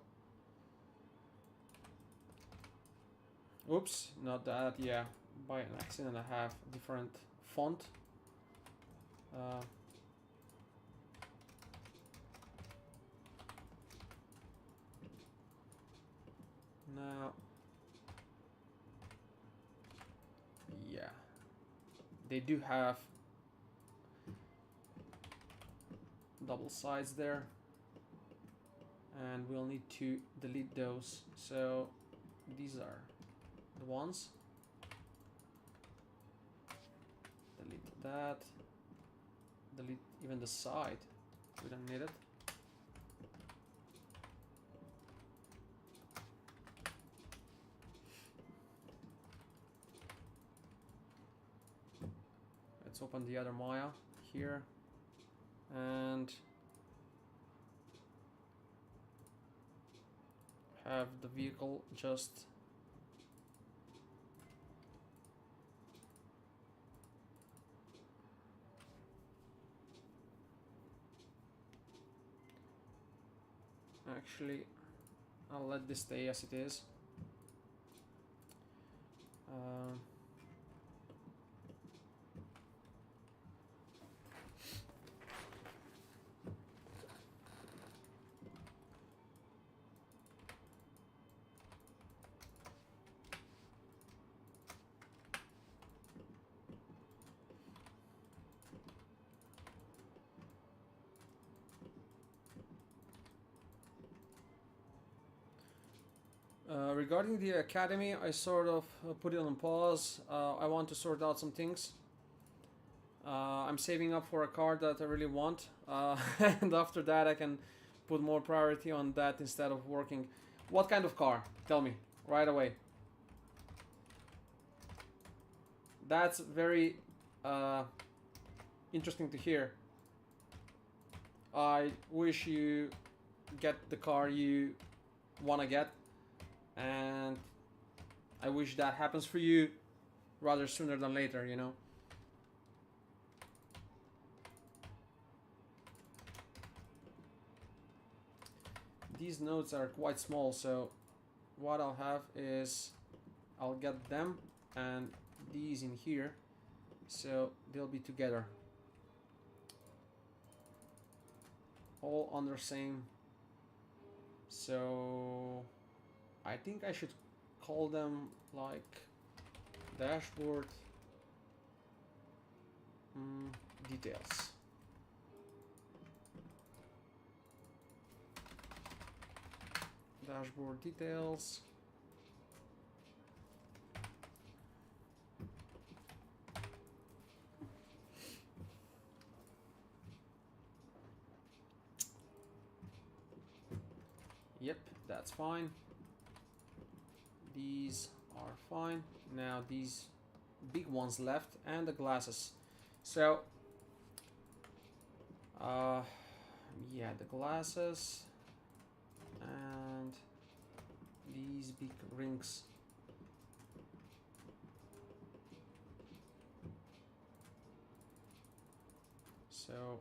[SPEAKER 1] oops, not that. Yeah, by an accident I have different font. Now, yeah, they do have double sides there, and we'll need to delete those. So these are the ones. Delete that. Delete even the side. We don't need it. Let's open the other Maya here and have the vehicle just actually, I'll let this stay as it is. Regarding the academy, I sort of put it on pause. I want to sort out some things. I'm saving up for a car that I really want, and after that I can put more priority on that instead of working. What kind of car? Tell me right away. That's very interesting to hear. I wish you get the car you want to get, and I wish that happens for you rather sooner than later, you know. These notes are quite small, so what I'll have is I'll get them and these in here, so they'll be together, all under same. So I think I should call them like dashboard details. Dashboard details. Yep, that's fine. These are fine. Now these big ones left and the glasses. So yeah, the glasses and these big rings. So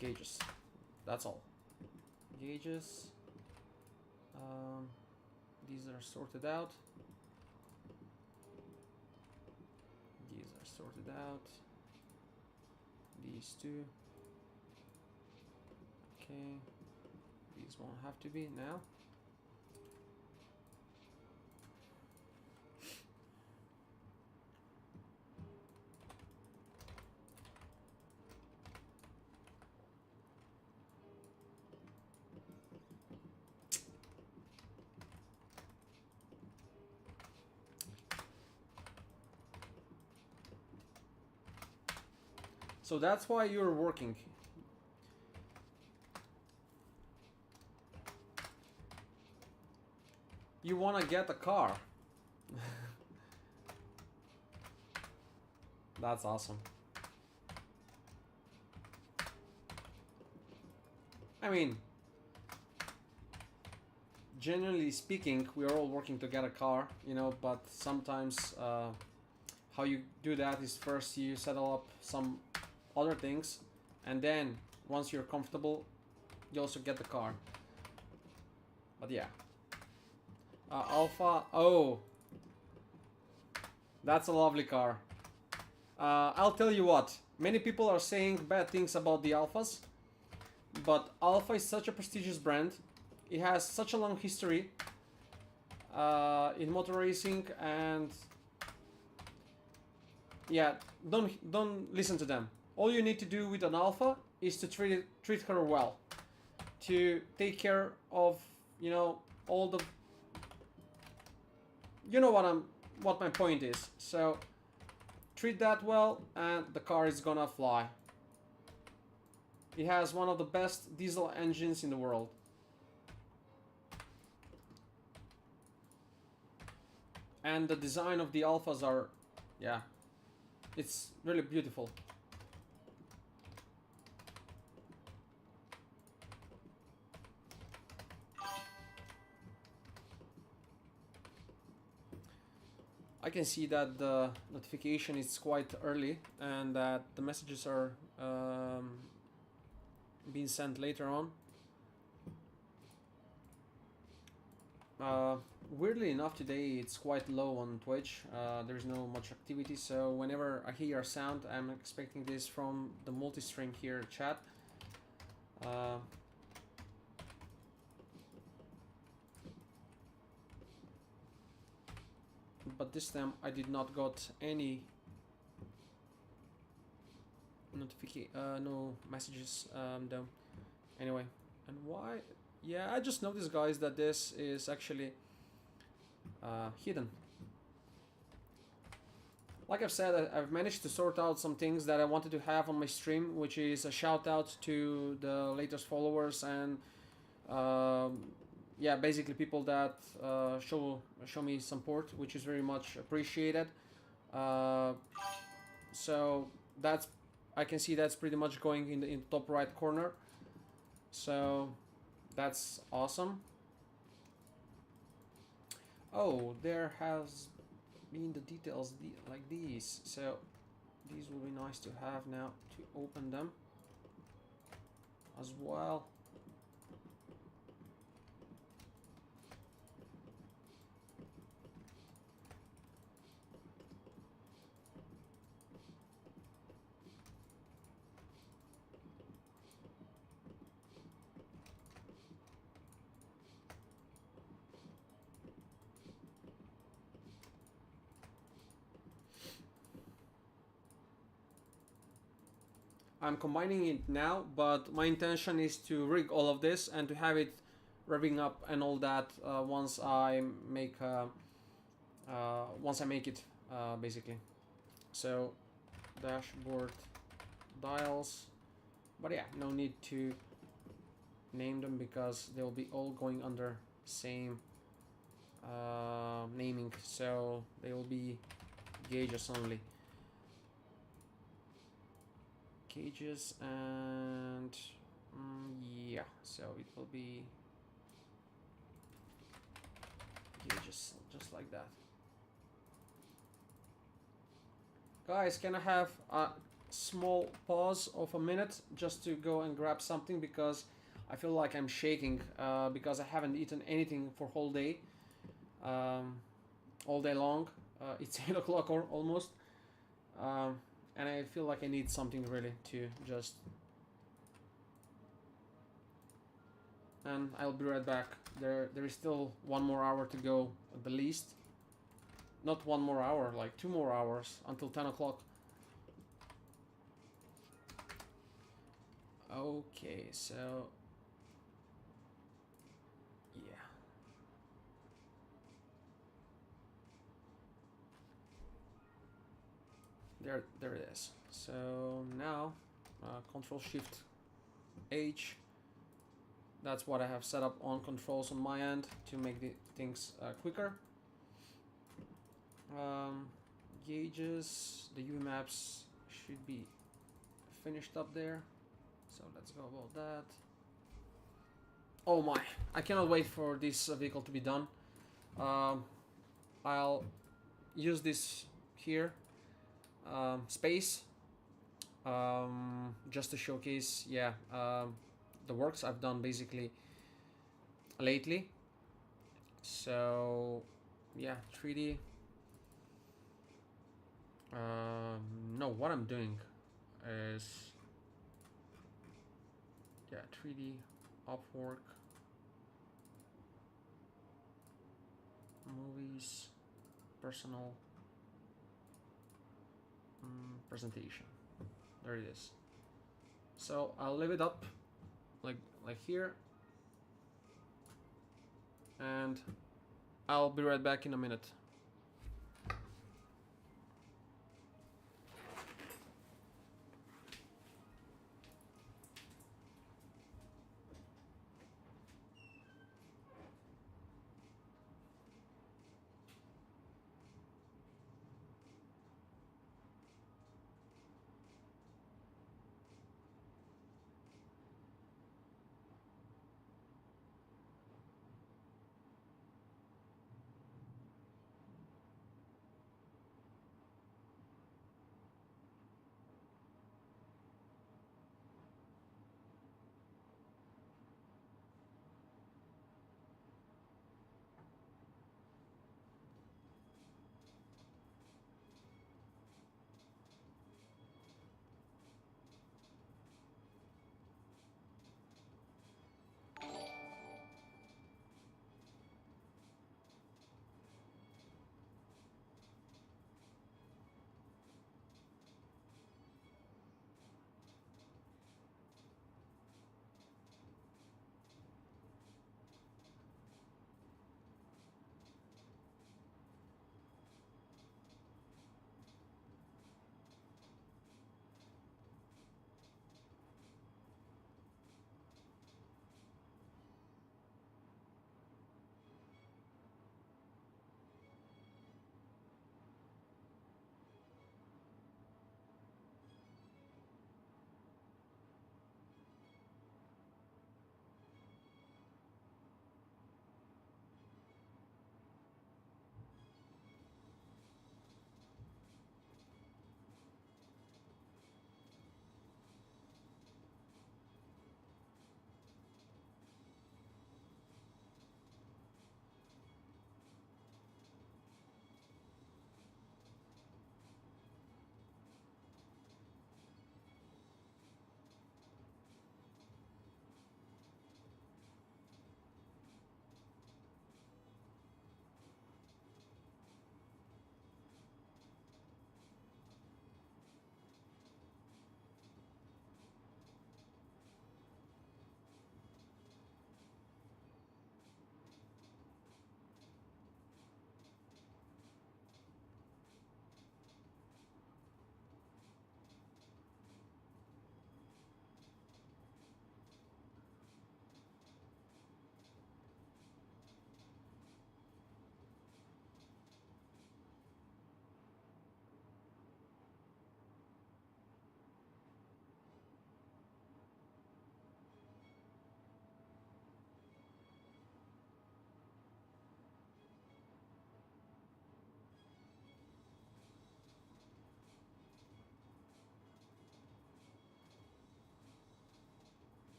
[SPEAKER 1] gauges, that's all. Gauges, these are sorted out. These are sorted out. These two. Okay, these won't have to be now. So that's why you're working. You want to get a car. That's awesome. I mean, generally speaking, we are all working to get a car, you know, but sometimes how you do that is first you settle up some other things, and then once you're comfortable, you also get the car. But yeah. Alpha, oh, that's a lovely car. I'll tell you what, many people are saying bad things about the Alphas, but Alpha is such a prestigious brand. It has such a long history in motor racing, and yeah, don't listen to them. All you need to do with an Alpha is to treat her well, to take care of, you know, all the, you know what my point is. So treat that well and the car is gonna fly. It has one of the best diesel engines in the world. And the design of the Alphas are, yeah, it's really beautiful. I can see that the notification is quite early and that the messages are being sent later on. Weirdly enough, today it's quite low on Twitch. There's no much activity, so whenever I hear a sound, I'm expecting this from the multi-stream here chat. But this time I did not got any no messages though. Anyway, and why? Yeah, I just noticed, guys, that this is actually hidden. Like I've said, I've managed to sort out some things that I wanted to have on my stream, which is a shout out to the latest followers and yeah, basically people that show me support, which is very much appreciated. So that's, I can see that's pretty much going in the top right corner. So that's awesome. Oh, there has been the details like these, so these will be nice to have now to open them as well. I'm combining it now, but my intention is to rig all of this and to have it revving up and all that once I make it basically. So dashboard dials, but yeah, no need to name them because they'll be all going under same naming, so they will be gauges only. Gauges, and yeah, so it will be gauges just like that. Guys, can I have a small pause of a minute just to go and grab something, because I feel like I'm shaking because I haven't eaten anything for whole day, all day long. It's 8 o'clock or almost, and I feel like I need something really to just. And I'll be right back. There is still 1 more hour to go at the least. Not 1 more hour, like 2 more hours until 10 o'clock. Okay, so yeah. There it is. So now, Control Shift H. That's what I have set up on controls on my end to make the things quicker. Gauges, the UV maps should be finished up there. So let's go about that. Oh my, I cannot wait for this vehicle to be done. I'll use this here space just to showcase, yeah, the works I've done basically lately. So yeah, 3D. No, what I'm doing is, yeah, 3D Upwork, movies, personal, presentation. There it is. So I'll leave it up like here, and I'll be right back in a minute.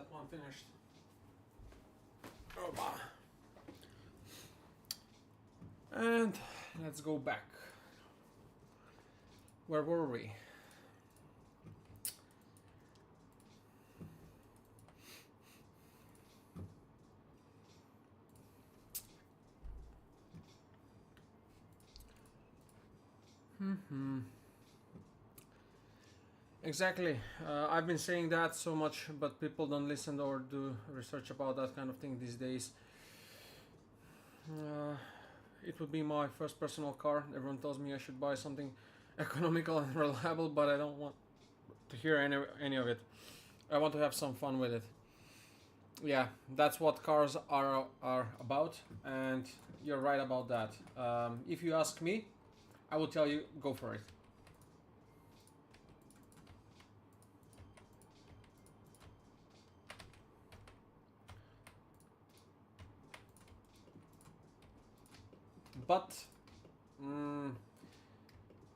[SPEAKER 1] that one finished. Opa. And let's go back. Where were we? Exactly. I've been saying that so much, but people don't listen or do research about that kind of thing these days. It would be my first personal car. Everyone tells me I should buy something economical and reliable, but I don't want to hear any of it. I want to have some fun with it. Yeah, that's what cars are about, and you're right about that. If you ask me, I will tell you, go for it. But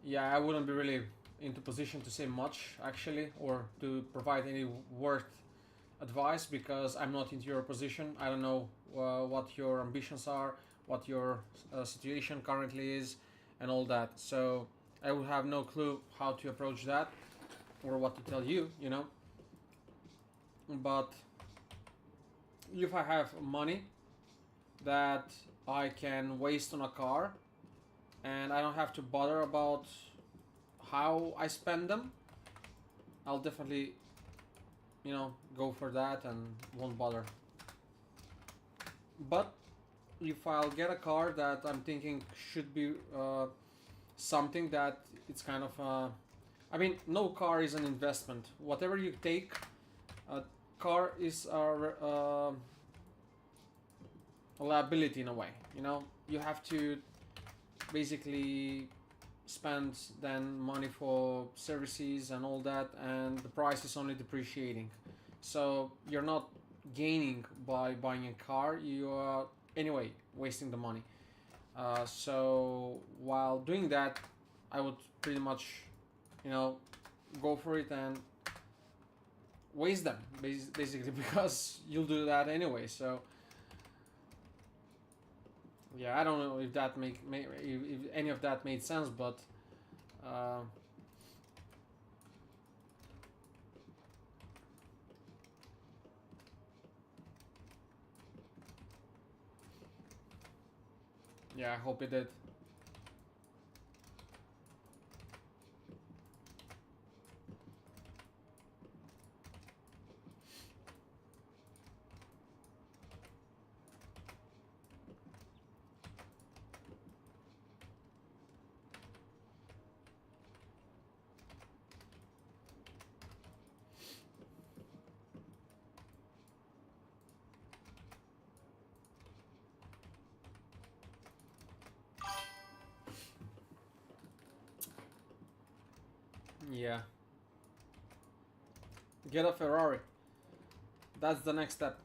[SPEAKER 1] yeah, I wouldn't be really into position to say much actually, or to provide any worth advice, because I'm not into your position. I don't know what your ambitions are, what your situation currently is, and all that. So I would have no clue how to approach that or what to tell you, you know. But if I have money that I can waste on a car and I don't have to bother about how I spend them, I'll definitely, you know, go for that and won't bother. But if I'll get a car that I'm thinking should be something that it's kind of I mean, no car is an investment. Whatever you take, a car is a liability in a way. You know, you have to basically spend then money for services and all that, and the price is only depreciating. So you're not gaining by buying a car. You are anyway wasting the money. So while doing that, I would pretty much, you know, go for it and waste them basically because you'll do that anyway. So yeah, I don't know if that if any of that made sense, but uh, yeah, I hope it did. Yeah, get a Ferrari. That's the next step.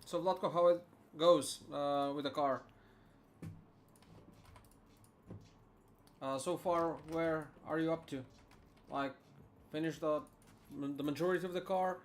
[SPEAKER 1] So Vlatko, how it goes with the car? So far, where are you up to? Like, finish the majority of the car?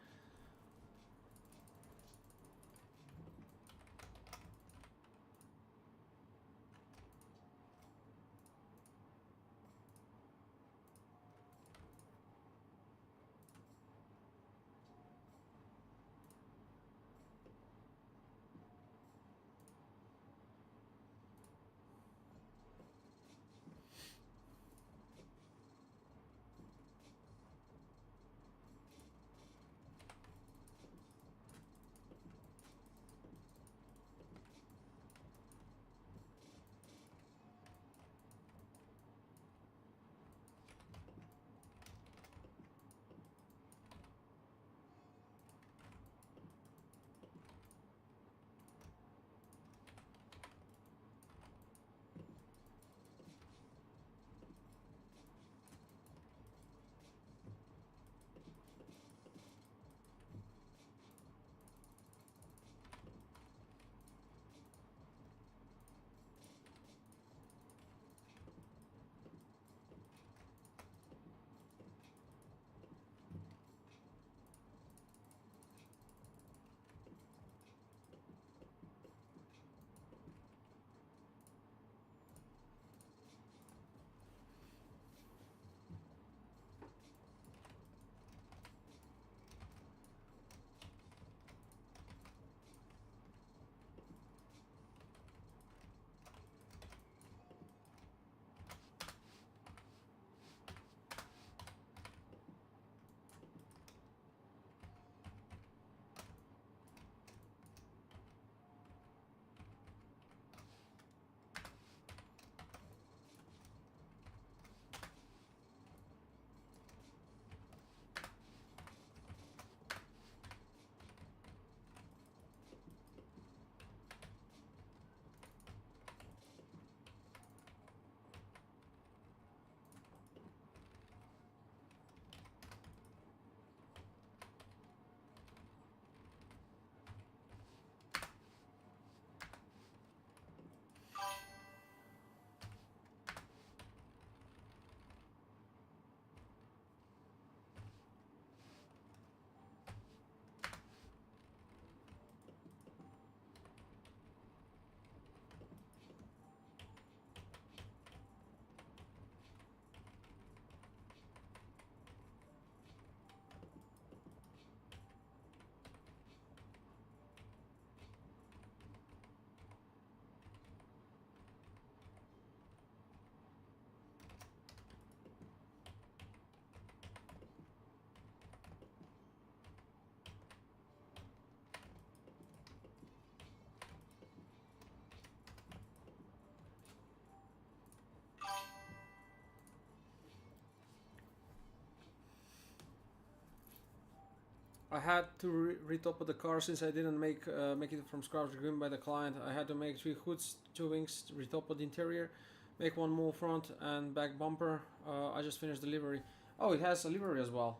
[SPEAKER 1] I had to retop the car since I didn't make it from scratch given by the client. I had to make 3 hoods, 2 wings, retop the interior, make one more front and back bumper. I just finished the livery. Oh, it has a livery as well.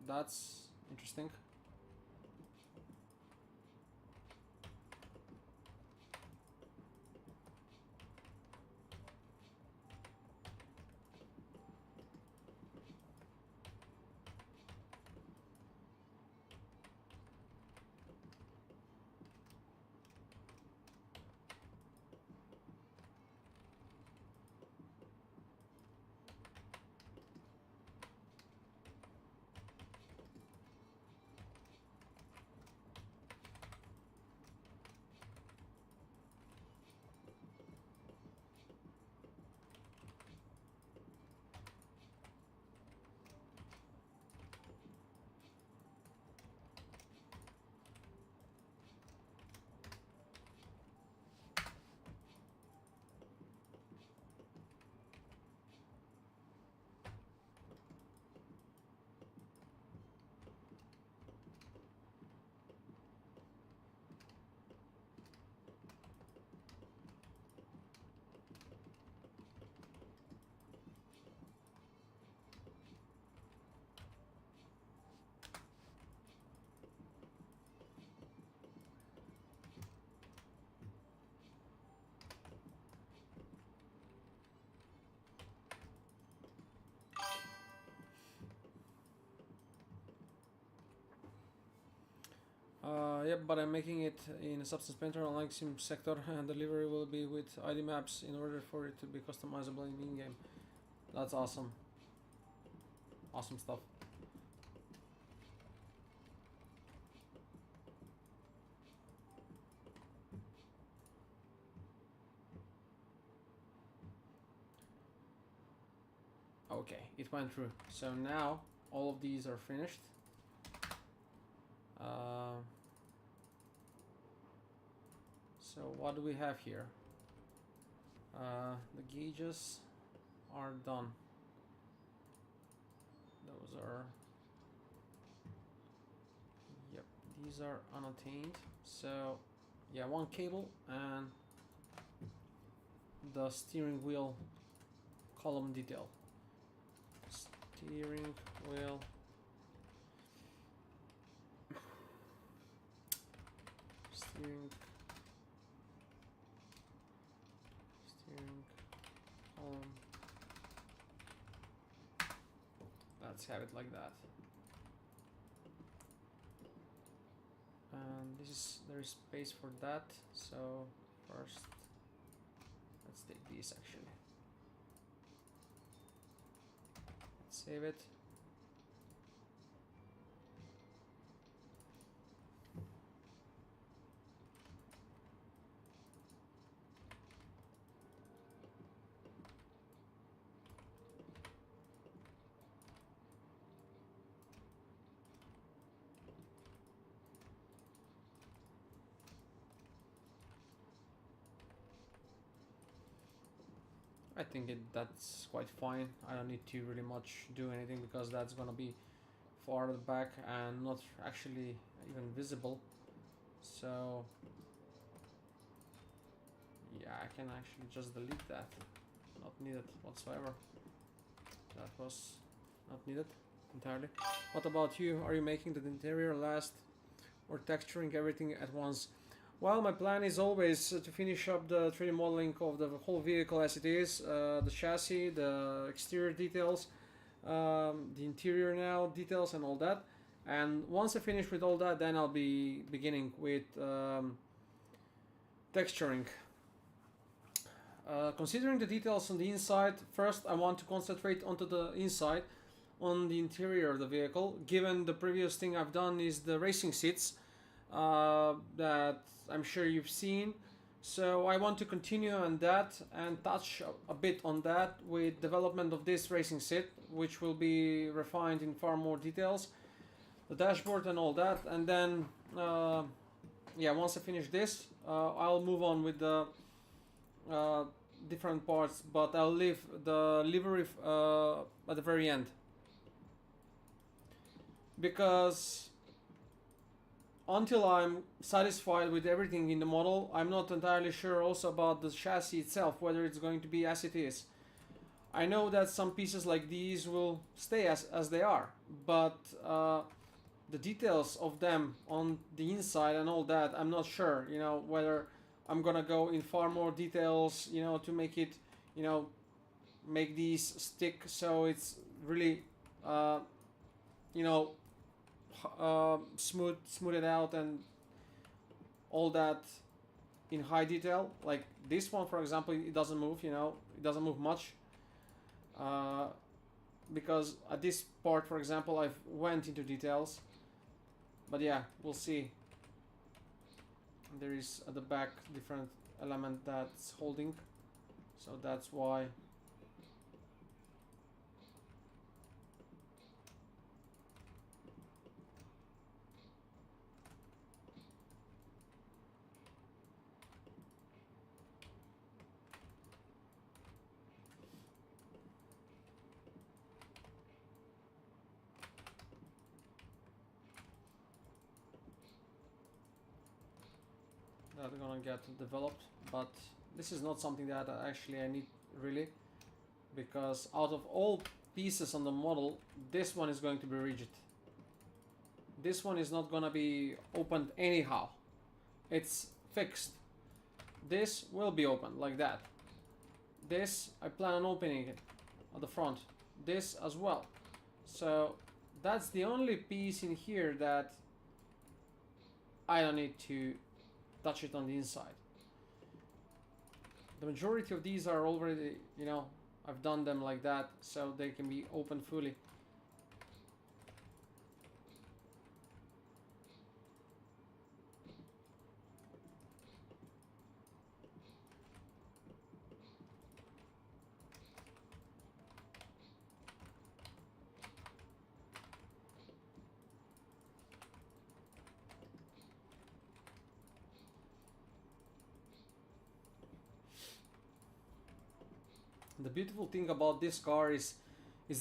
[SPEAKER 1] That's interesting. Yep, but I'm making it in a substance painter unlike sim sector, and delivery will be with ID maps in order for it to be customizable in in-game. That's awesome. Awesome stuff. Okay, it went through. So now all of these are finished. So what do we have here? The gauges are done. Those are, yep, these are unattained. So yeah, one cable and the steering wheel column detail. Steering wheel. Steering column. Let's have it like that. And this is, there is space for that. So first, let's take these actually. Let's save it. I think that's quite fine. I don't need to really much do anything because that's gonna be far at the back and not actually even visible. So yeah, I can actually just delete that. Not needed whatsoever. That was not needed entirely. What about you? Are you making the interior last or texturing everything at once? Well, my plan is always to finish up the 3D modeling of the whole vehicle as it is, the chassis, the exterior details, the interior now details and all that. And once I finish with all that, then I'll be beginning with texturing. Considering the details on the inside, first I want to concentrate onto the inside, on the interior of the vehicle. Given the previous thing I've done is the racing seats that I'm sure you've seen. So I want to continue on that and touch a bit on that with development of this racing seat, which will be refined in far more details, the dashboard and all that. And then yeah, once I finish this, I'll move on with the different parts, but I'll leave the livery at the very end, because until I'm satisfied with everything in the model, I'm not entirely sure also about the chassis itself, whether it's going to be as it is. I know that some pieces like these will stay as they are, but the details of them on the inside and all that, I'm not sure, you know, whether I'm gonna go in far more details, you know, to make it, you know, make these stick so it's really, you know, smooth it out and all that in high detail. Like this one, for example, it doesn't move, you know, it doesn't move much, because at this part, for example, I've went into details. But yeah, we'll see. There is at the back different element that's holding, so that's why. That's gonna get developed, but this is not something that actually I need really, because out of all pieces on the model, this one is going to be rigid. This one is not gonna be opened anyhow. It's fixed. This will be opened like that. This, I plan on opening it at the front. This as well. So that's the only piece in here that I don't need to touch it on the inside. The majority of these are already, you know, I've done them like that, so they can be opened fully. The beautiful thing about this car is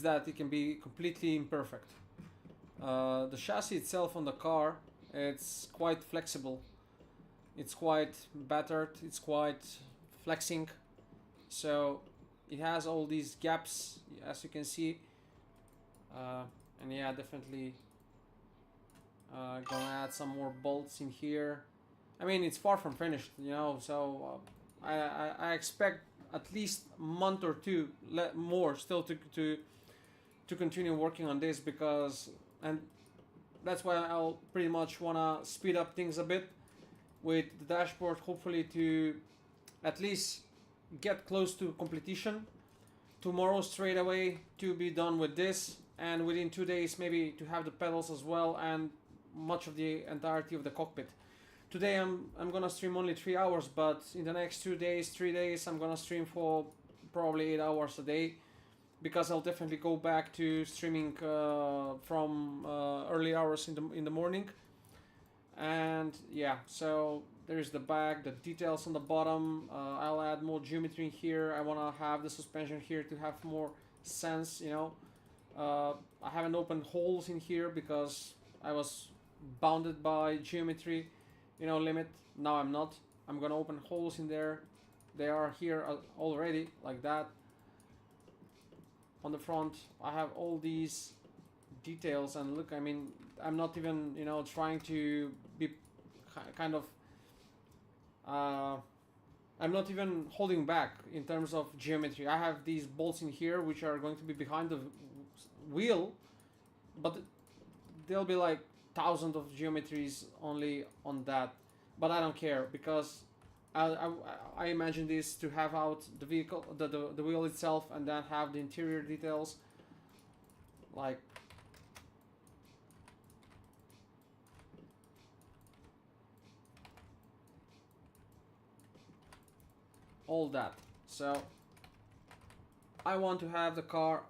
[SPEAKER 1] that it can be completely imperfect. The chassis itself on the car, it's quite flexible. It's quite battered. It's quite flexing. So it has all these gaps, as you can see. And yeah, definitely gonna add some more bolts in here. I mean, it's far from finished, you know. So I expect at least a month or two more still to continue working on this, because and that's why I'll pretty much wanna speed up things a bit with the dashboard, hopefully to at least get close to completion tomorrow straight away, to be done with this, and within 2 days maybe to have the pedals as well and much of the entirety of the cockpit. Today I'm gonna stream only 3 hours, but in the next 2 days, 3 days, I'm gonna stream for probably 8 hours a day, because I'll definitely go back to streaming from early hours in the morning. And yeah, so there's the back, the details on the bottom. I'll add more geometry in here. I wanna have the suspension here to have more sense, you know. I haven't opened holes in here because I was bounded by geometry, you know, limit. Now I'm not. I'm gonna open holes in there. They are here already, like that. On the front, I have all these details, and look, I mean, I'm not even, you know, trying to be kind of I'm not even holding back in terms of geometry. I have these bolts in here which are going to be behind the wheel, but there'll be like thousands of geometries only on that, but I don't care, because I imagine this to have out the vehicle, the wheel itself, and then have the interior details, like all that. So I want to have the car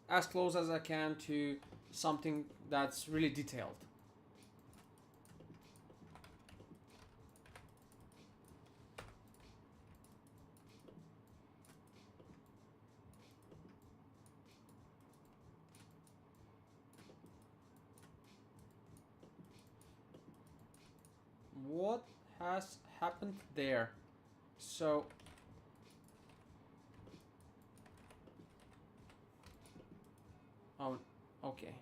[SPEAKER 1] as close as I can to something that's really detailed. What has happened there? So oh, okay.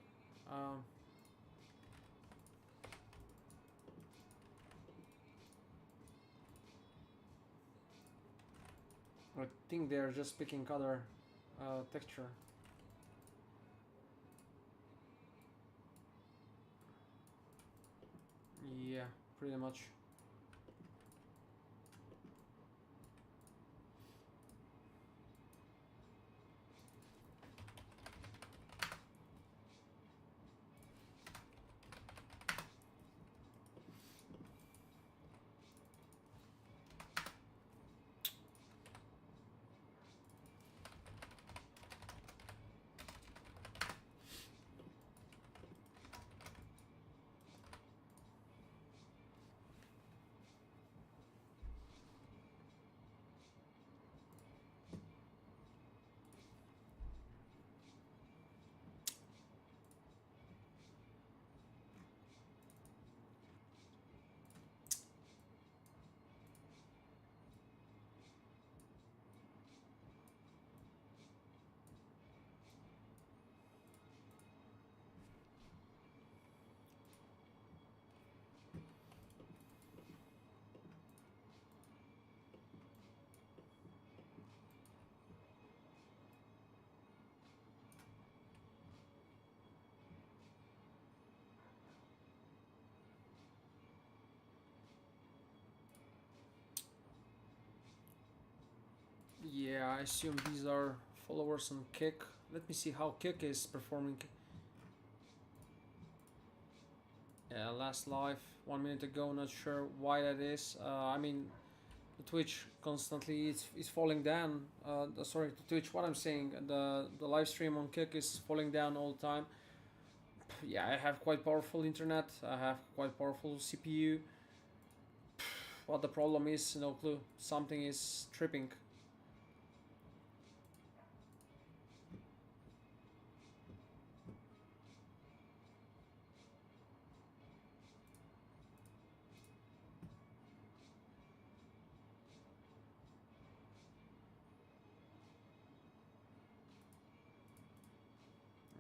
[SPEAKER 1] I think they're just picking color texture. Yeah, pretty much. I assume these are followers on Kick. Let me see how Kick is performing. Yeah, last live 1 minute ago. Not sure why that is. I mean, the Twitch constantly is falling down. Sorry, the Twitch. What I'm saying, the live stream on Kick is falling down all the time. Yeah, I have quite powerful internet. I have quite powerful CPU. What the problem is, no clue. Something is tripping.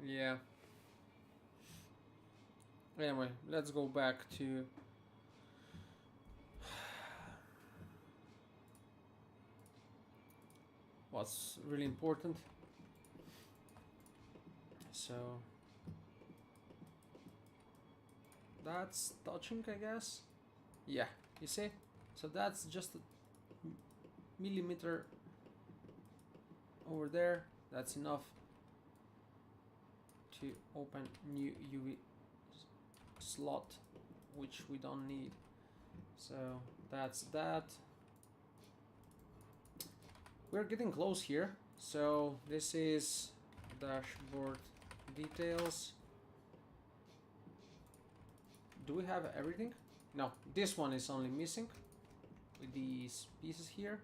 [SPEAKER 1] Yeah. Anyway, let's go back to what's really important. So that's touching, I guess. Yeah, you see? So that's just a millimeter over there. That's enough to open new UV slot, which we don't need. So that's that. We're getting close here. So this is dashboard details. Do we have everything? No, this one is only missing with these pieces here.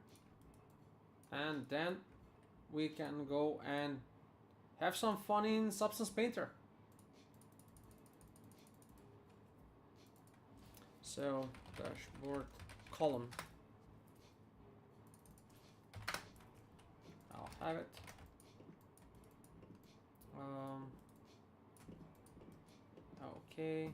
[SPEAKER 1] And then we can go and have some fun in Substance Painter. So dashboard column. I'll have it. Okay.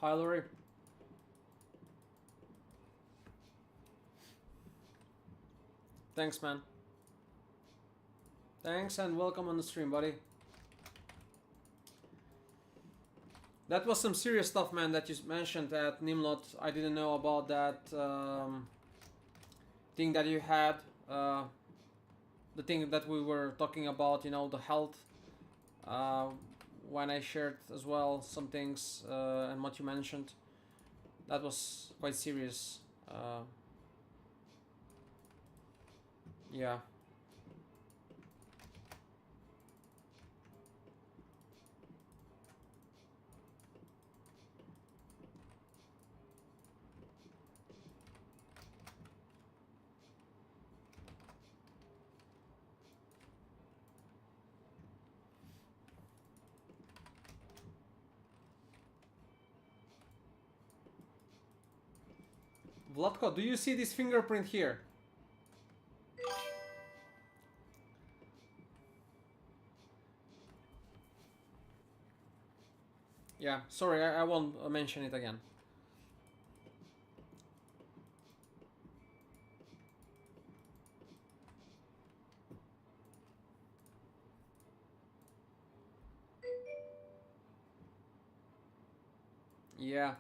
[SPEAKER 1] Hi, Lori. Thanks, man. Thanks and welcome on the stream, buddy. That was some serious stuff, man, that you mentioned at Nimlot. I didn't know about that thing that you had. The thing that we were talking about, you know, the health. When I shared as well some things and what you mentioned. That was quite serious. Yeah. Vladko, do you see this fingerprint here? Yeah, sorry, I won't mention it again. Yeah.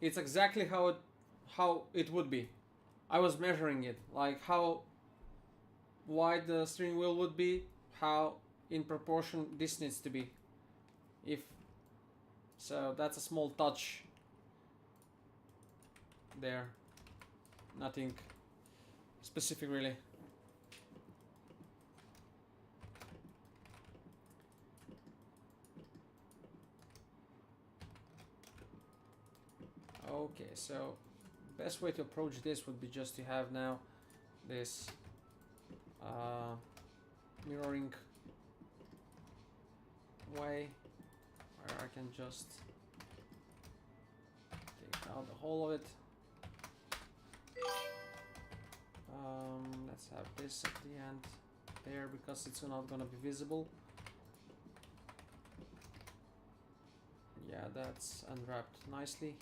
[SPEAKER 1] It's exactly how it would be. I was measuring it, like how wide the steering wheel would be, how in proportion this needs to be. If so, that's a small touch there. Nothing specific really. Okay, so best way to approach this would be just to have now this mirroring way where I can just take out the whole of it. Let's have this at the end there because it's not gonna be visible. Yeah, that's unwrapped nicely.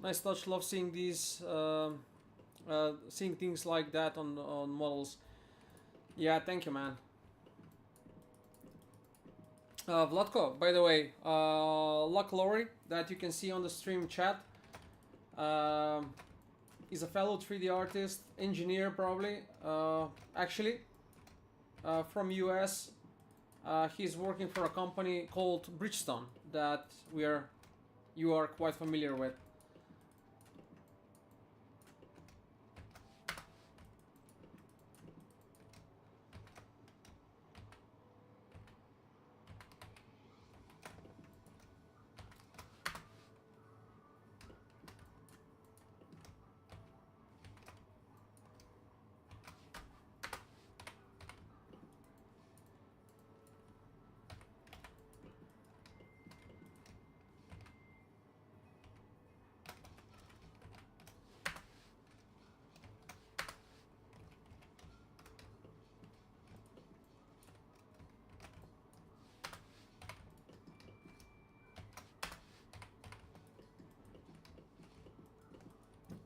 [SPEAKER 1] Nice touch. Love seeing these, seeing things like that on models. Yeah, thank you, man. Vladko, by the way, Luck Lori, that you can see on the stream chat, is a fellow 3D artist, engineer probably, actually, from US. He's working for a company called Bridgestone that you are quite familiar with.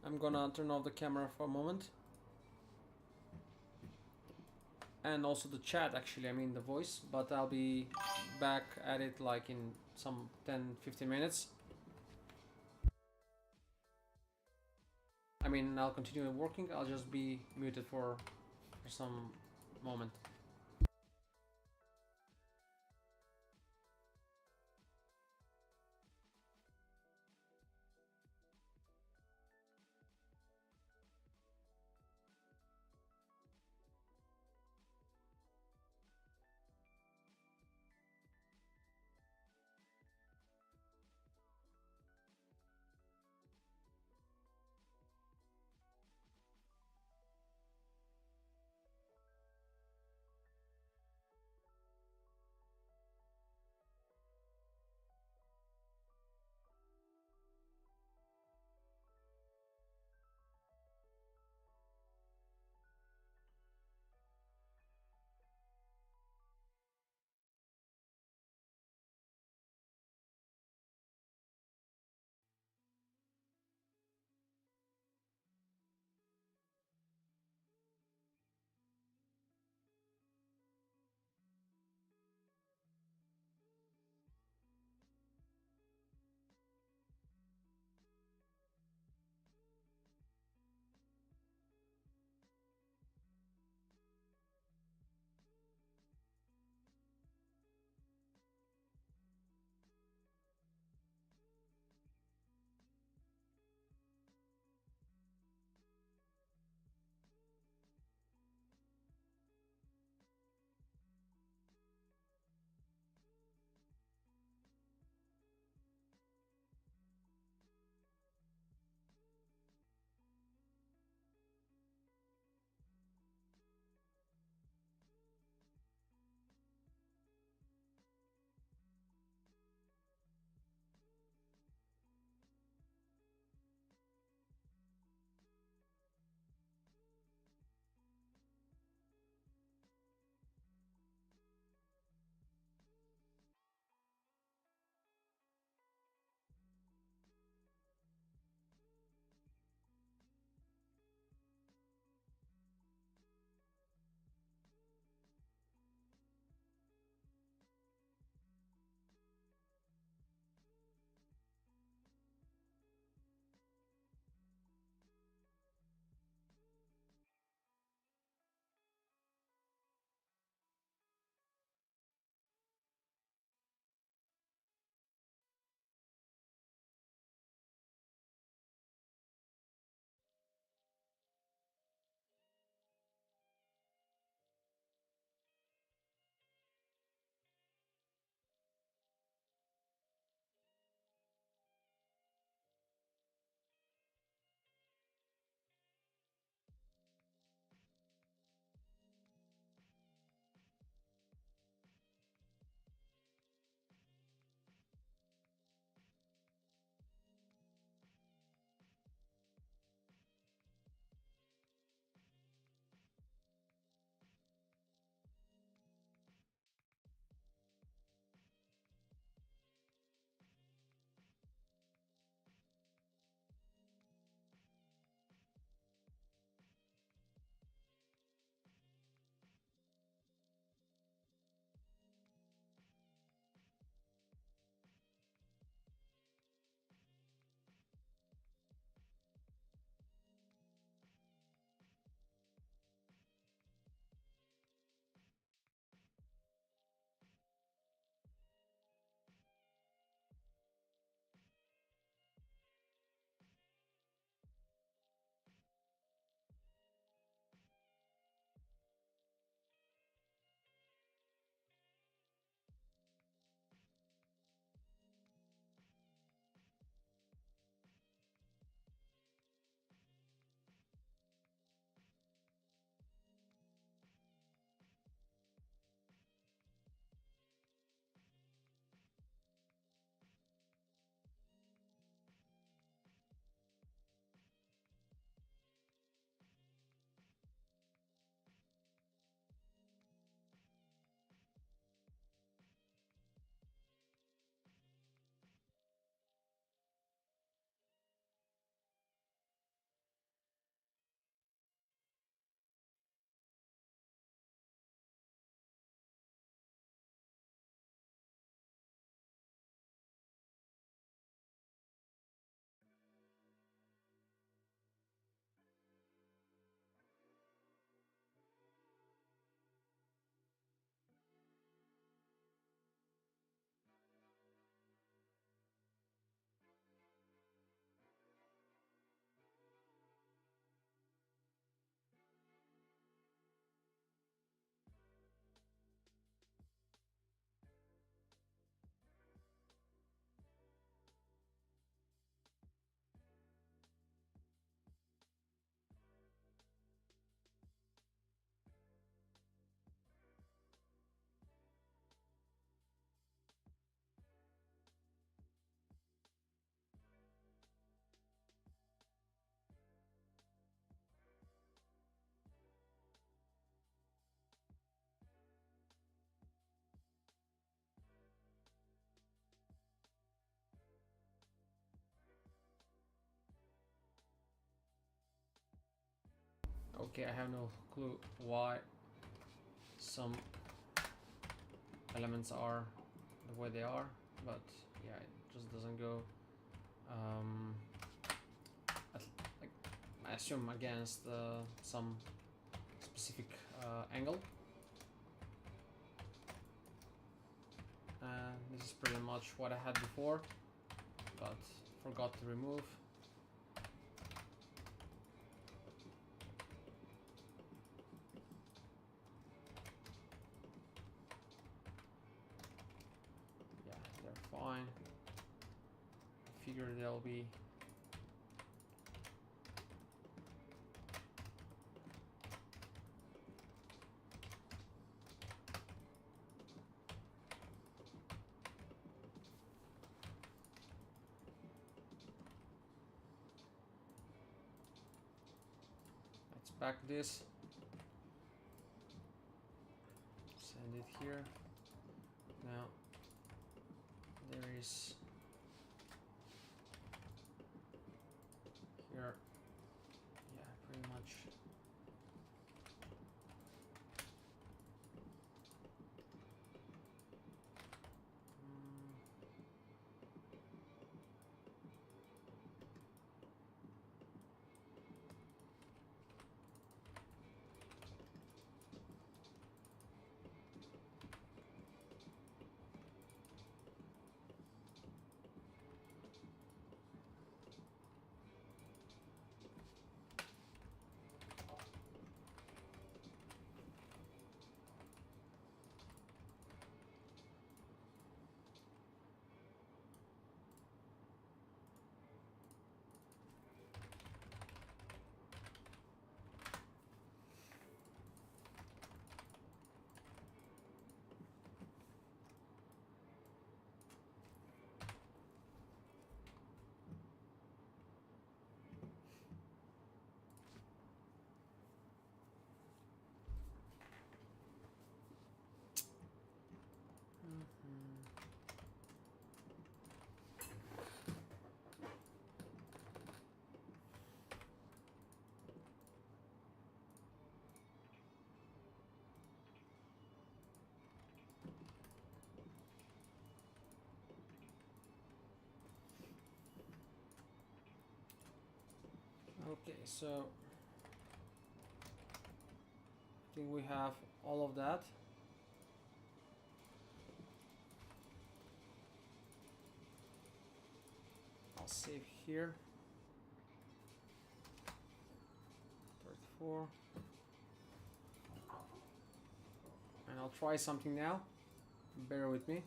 [SPEAKER 1] I'm gonna turn off the camera for a moment. And also the chat, actually, I mean the voice, but I'll be back at it like in some 10-15 minutes. I mean, I'll continue working, I'll just be muted for some moment. Okay, I have no clue why some elements are the way they are, but yeah, it just doesn't go like, I assume against some specific angle. This is pretty much what I had before, but forgot to remove. Yeah, they're fine. I figure they'll be back this, send it here. Now there is here, yeah, pretty much okay. So I think we have all of that. I'll save here. 34. And I'll try something now. Bear with me.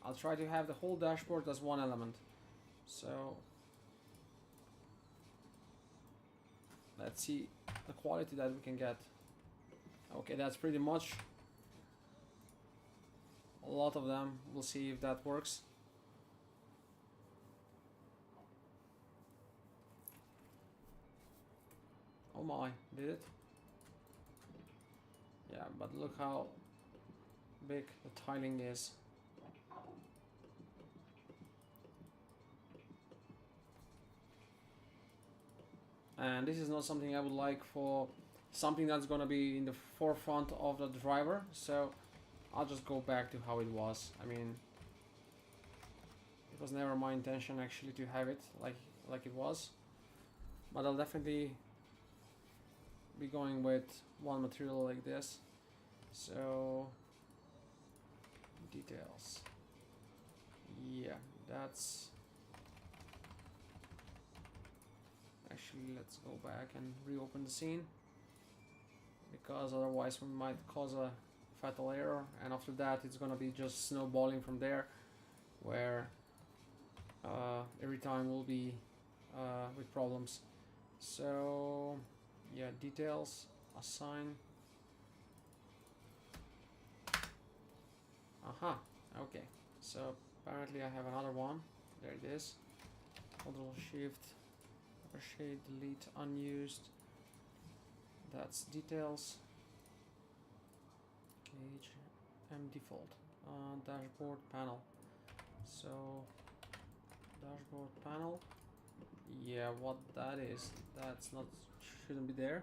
[SPEAKER 1] I'll try to have the whole dashboard as one element. So let's see the quality that we can get. Okay, that's pretty much a lot of them. We'll see if that works. Oh my, did it? Yeah, but look how big the tiling is. And this is not something I would like for something that's gonna be in the forefront of the driver, so I'll just go back to how it was. I mean, it was never my intention actually to have it like it was, but I'll definitely be going with one material like this. So details, yeah, that's actually, let's go back and reopen the scene, because otherwise we might cause a fatal error, and after that it's gonna be just snowballing from there, where every time we'll be with problems. So yeah, details, assign. Aha, okay, so apparently I have another one. There it is. Control Shift, upper shade, delete unused. That's details. Cage, M default. Dashboard panel. So dashboard panel. Yeah, what that is, that's not, shouldn't be there.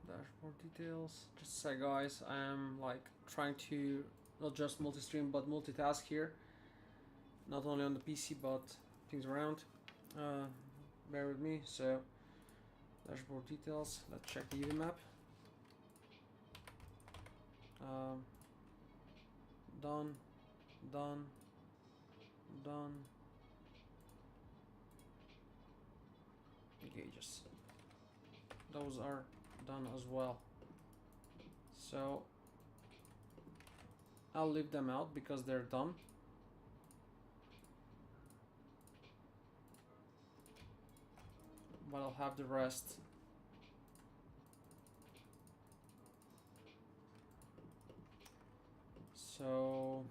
[SPEAKER 1] Dashboard details. Just a sec, guys. I am like trying to not just multi-stream but multitask here. Not only on the PC but things around. Bear with me. So, dashboard details. Let's check the UV map. Done. Done. Done. Gauges. Those are done as well. So I'll leave them out because they're done. But I'll have the rest. So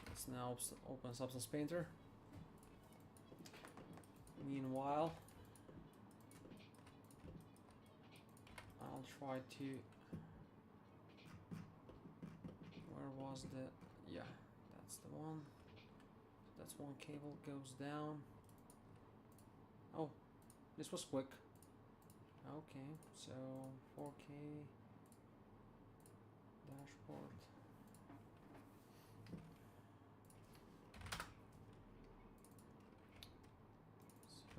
[SPEAKER 1] let's now open Substance Painter. Meanwhile, I'll try to. Where was the? Yeah, that's the one. That's one cable goes down. Oh, this was quick. Okay, so 4K dashboard.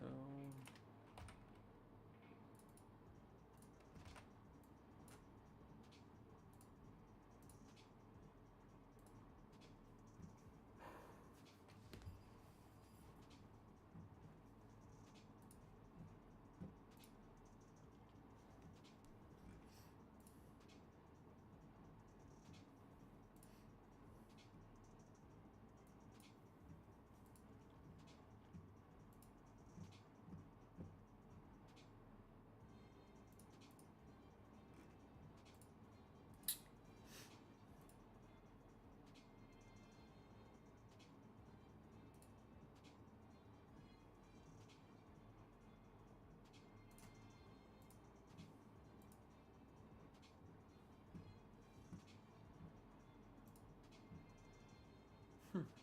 [SPEAKER 1] So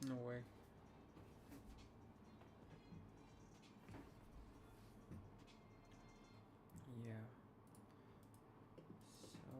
[SPEAKER 1] no way. Yeah. So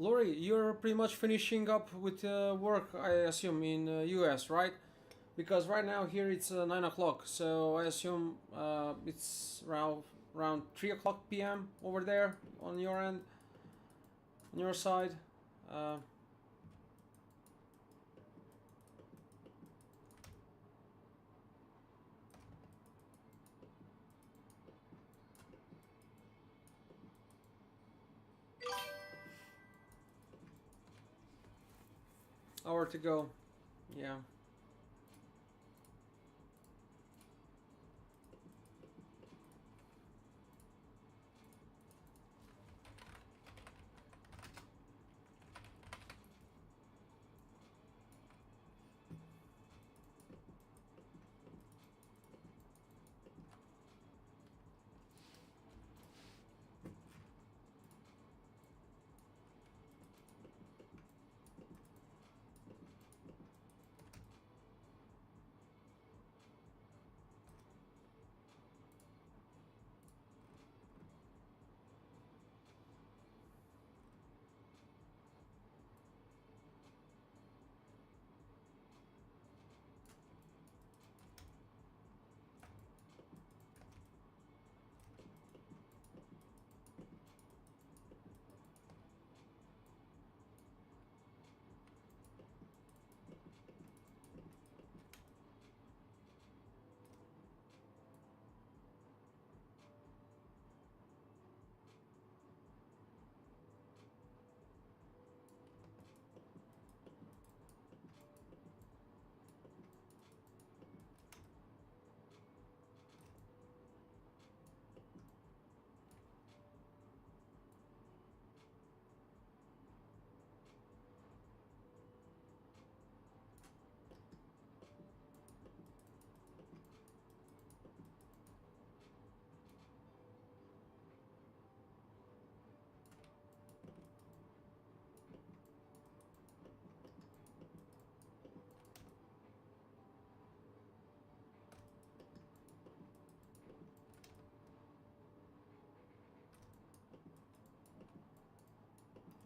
[SPEAKER 1] Lori, you're pretty much finishing up with work, I assume, in US, right? Because right now here it's 9 o'clock, so I assume it's around 3 o'clock p.m. over there on your end, on your side. Uh, Hour to go. Yeah.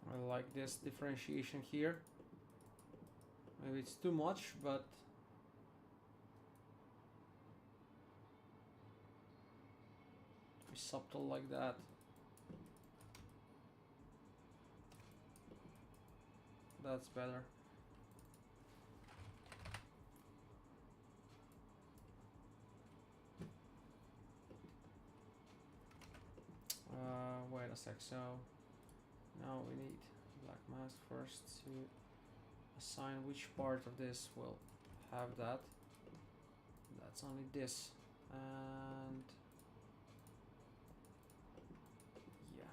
[SPEAKER 1] I like this differentiation here. Maybe it's too much, but be subtle like that. That's better. Wait a sec. So now we need black mask first to assign which part of this will have that. That's only this, and yeah.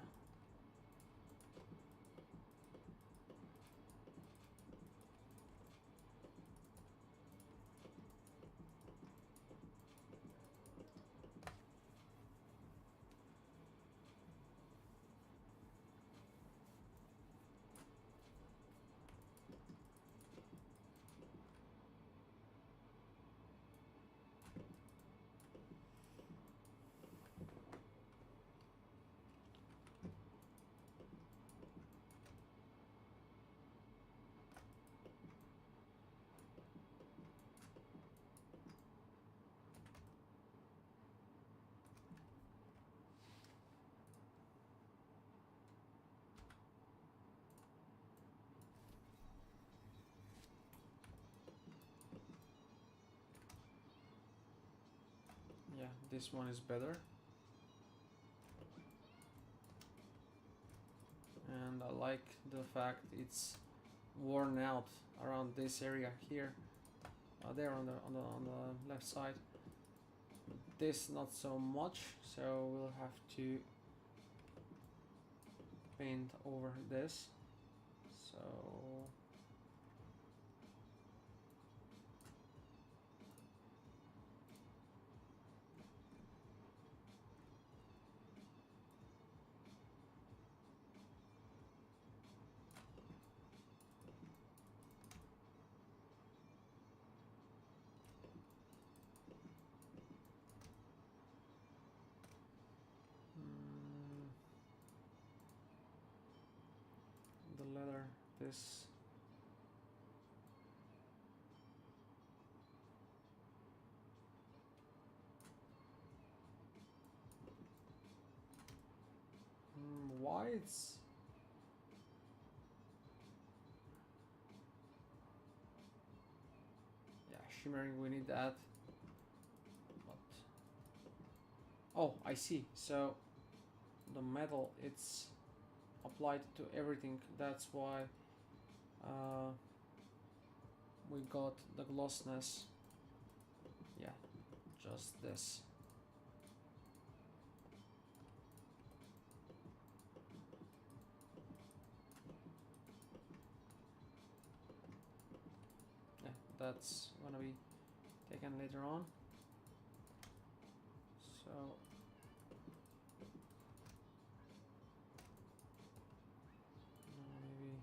[SPEAKER 1] Yeah, this one is better. And I like the fact it's worn out around this area here. There on the left side. This not so much, so we'll have to paint over this. So the leather. This. Why it's. Yeah, shimmering, we need that. But. Oh, I see. So the metal, it's applied to everything. That's why we got the glossiness. Yeah, just this. Yeah, that's gonna be taken later on. So maybe.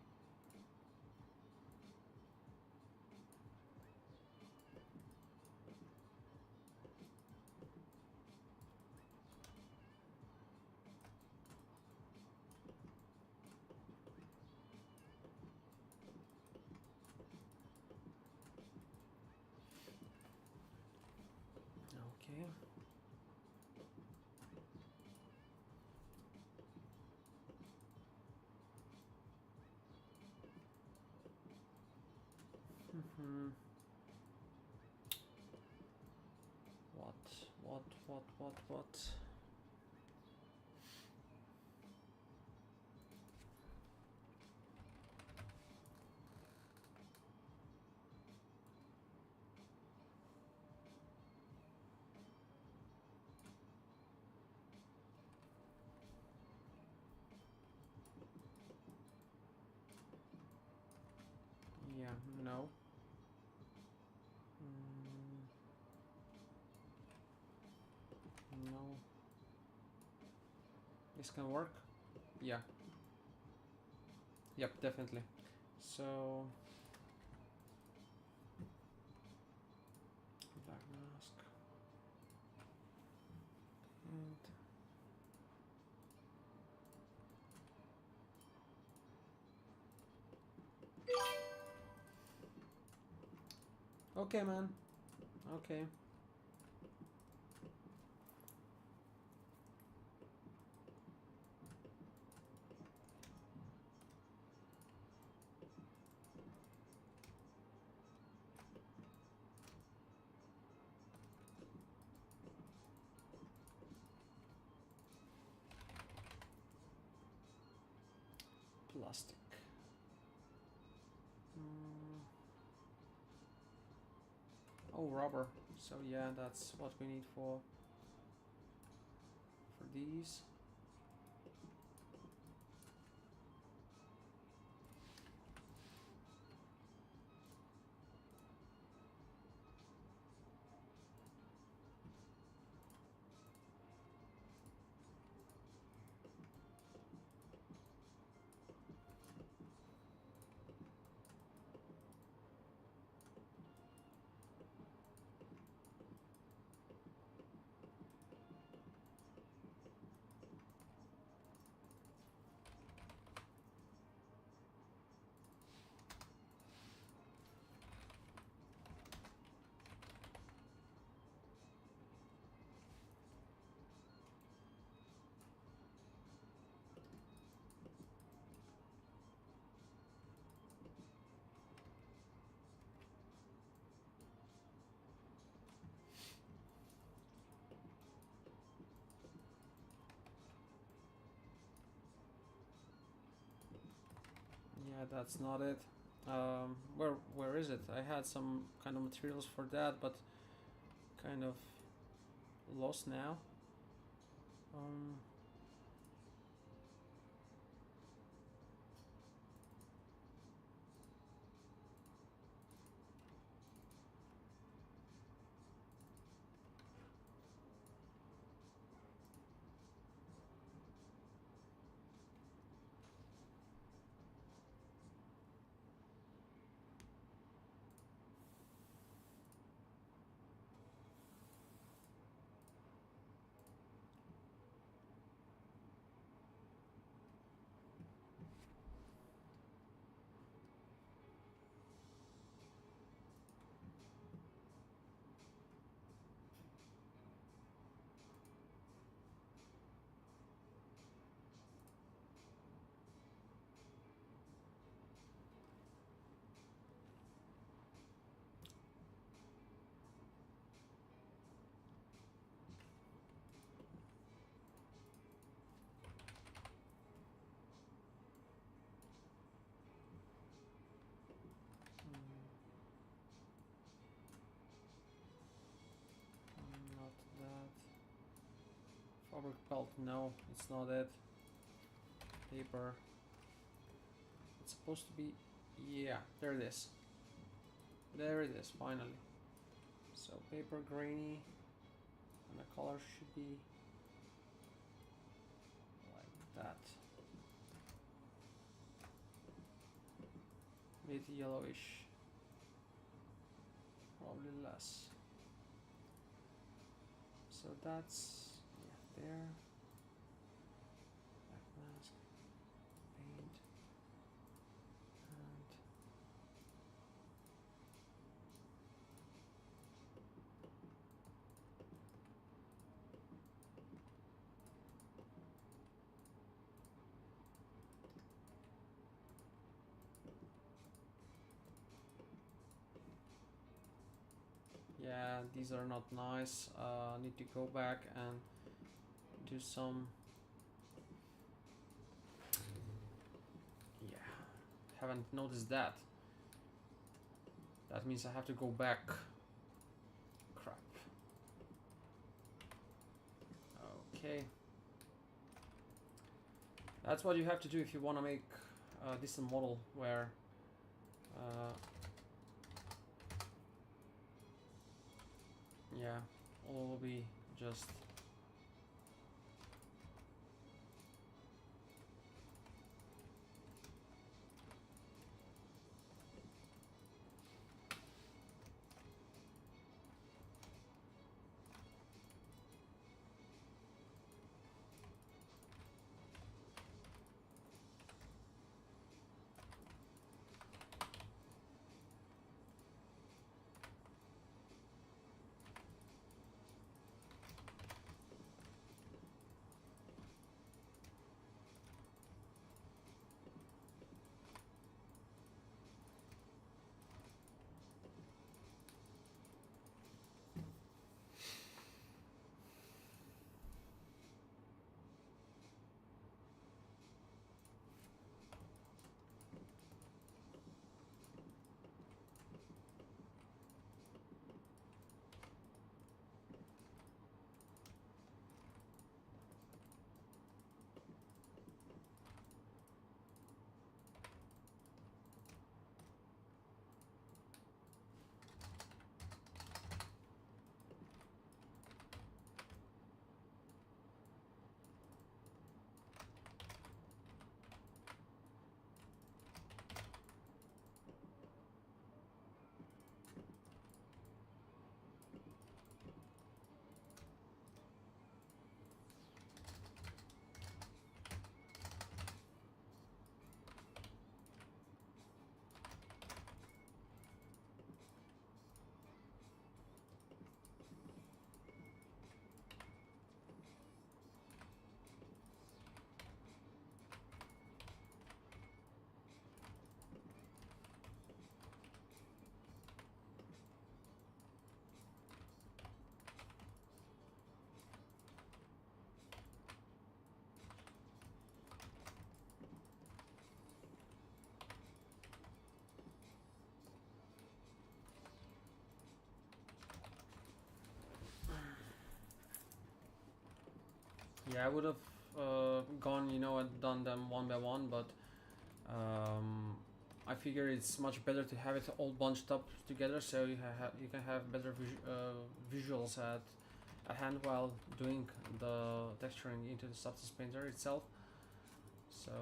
[SPEAKER 1] Okay. What? Yeah, no. No. This can work? Yeah. Yep, definitely. So black mask and okay, man. Okay. Plastic. Oh, rubber. So yeah, that's what we need for these. Yeah, that's not it. Where is it? I had some kind of materials for that, but kind of lost now. Um, rubber belt, no, it's not it. Paper. It's supposed to be, yeah, there it is. There it is, finally. So paper grainy, and the color should be like that. Mid yellowish, probably less. So that's, yeah, there. Black mask, paint, and yeah, these are not nice. Need to go back and do some, yeah, haven't noticed that. That means I have to go back. Crap. Okay. That's what you have to do if you want to make a decent model where yeah, all will be just yeah, I would have gone, you know, and done them one by one, but I figure it's much better to have it all bunched up together, so you can have better visuals at hand while doing the texturing into the substance painter itself. So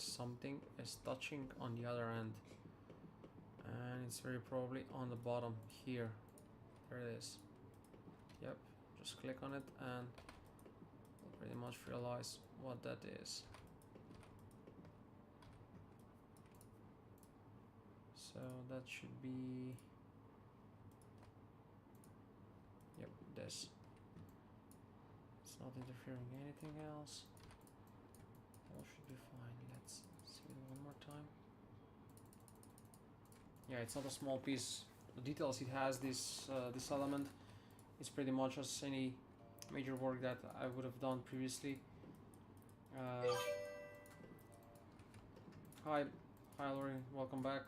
[SPEAKER 1] something is touching on the other end, and it's very probably on the bottom here. There it is. Yep, just click on it and you'll pretty much realize what that is. So that should be, yep, this. It's not interfering anything else. All should be fine. Let's see it one more time. Yeah, it's not a small piece. The details it has, this element, is pretty much as any major work that I would have done previously. Hi Lori, welcome back.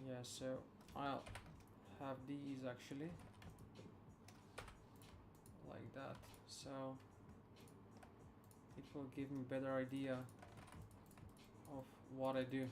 [SPEAKER 1] Yeah, so I'll have these actually like that, so it will give me a better idea of what I do.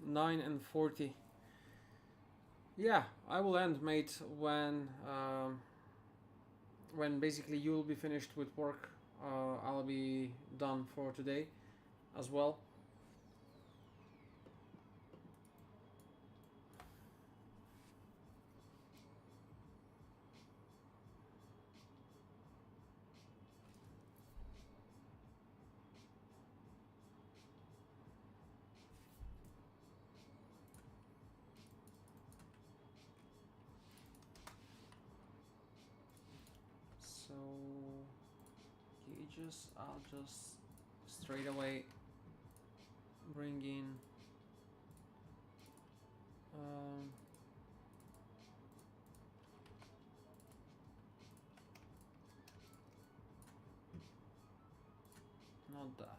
[SPEAKER 1] Nine and 40. Yeah, I will end, mate, when basically you'll be finished with work. I'll be done for today as well. So gauges, I'll just straight away bring in not that.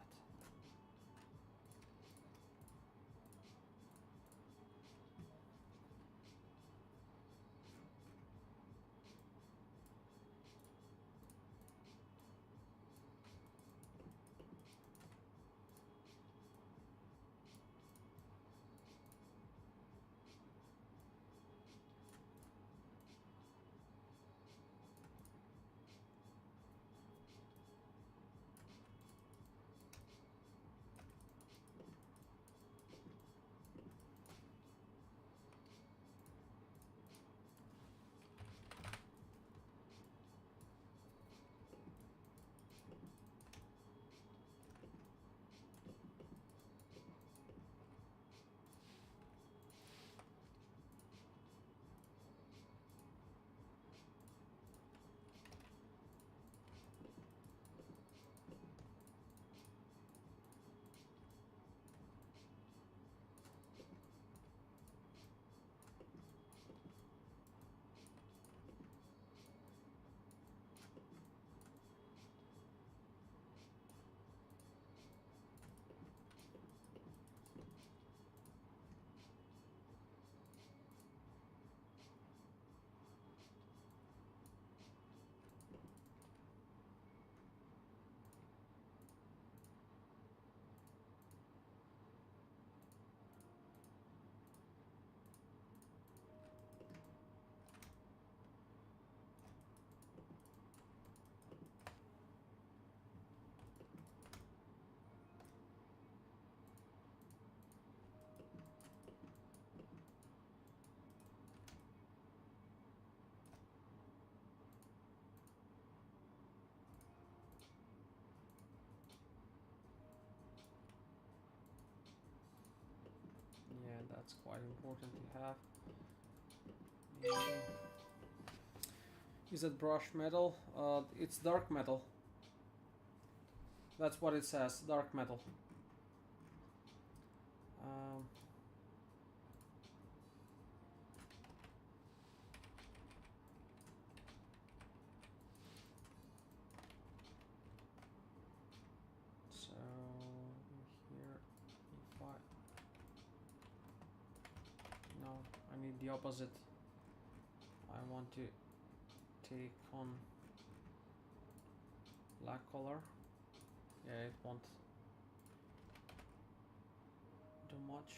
[SPEAKER 1] That's quite important to have. Maybe. Is it brushed metal? It's dark metal. That's what it says, dark metal. So here, if I no, I need the opposite. I want to take on black color. Yeah, it won't do much.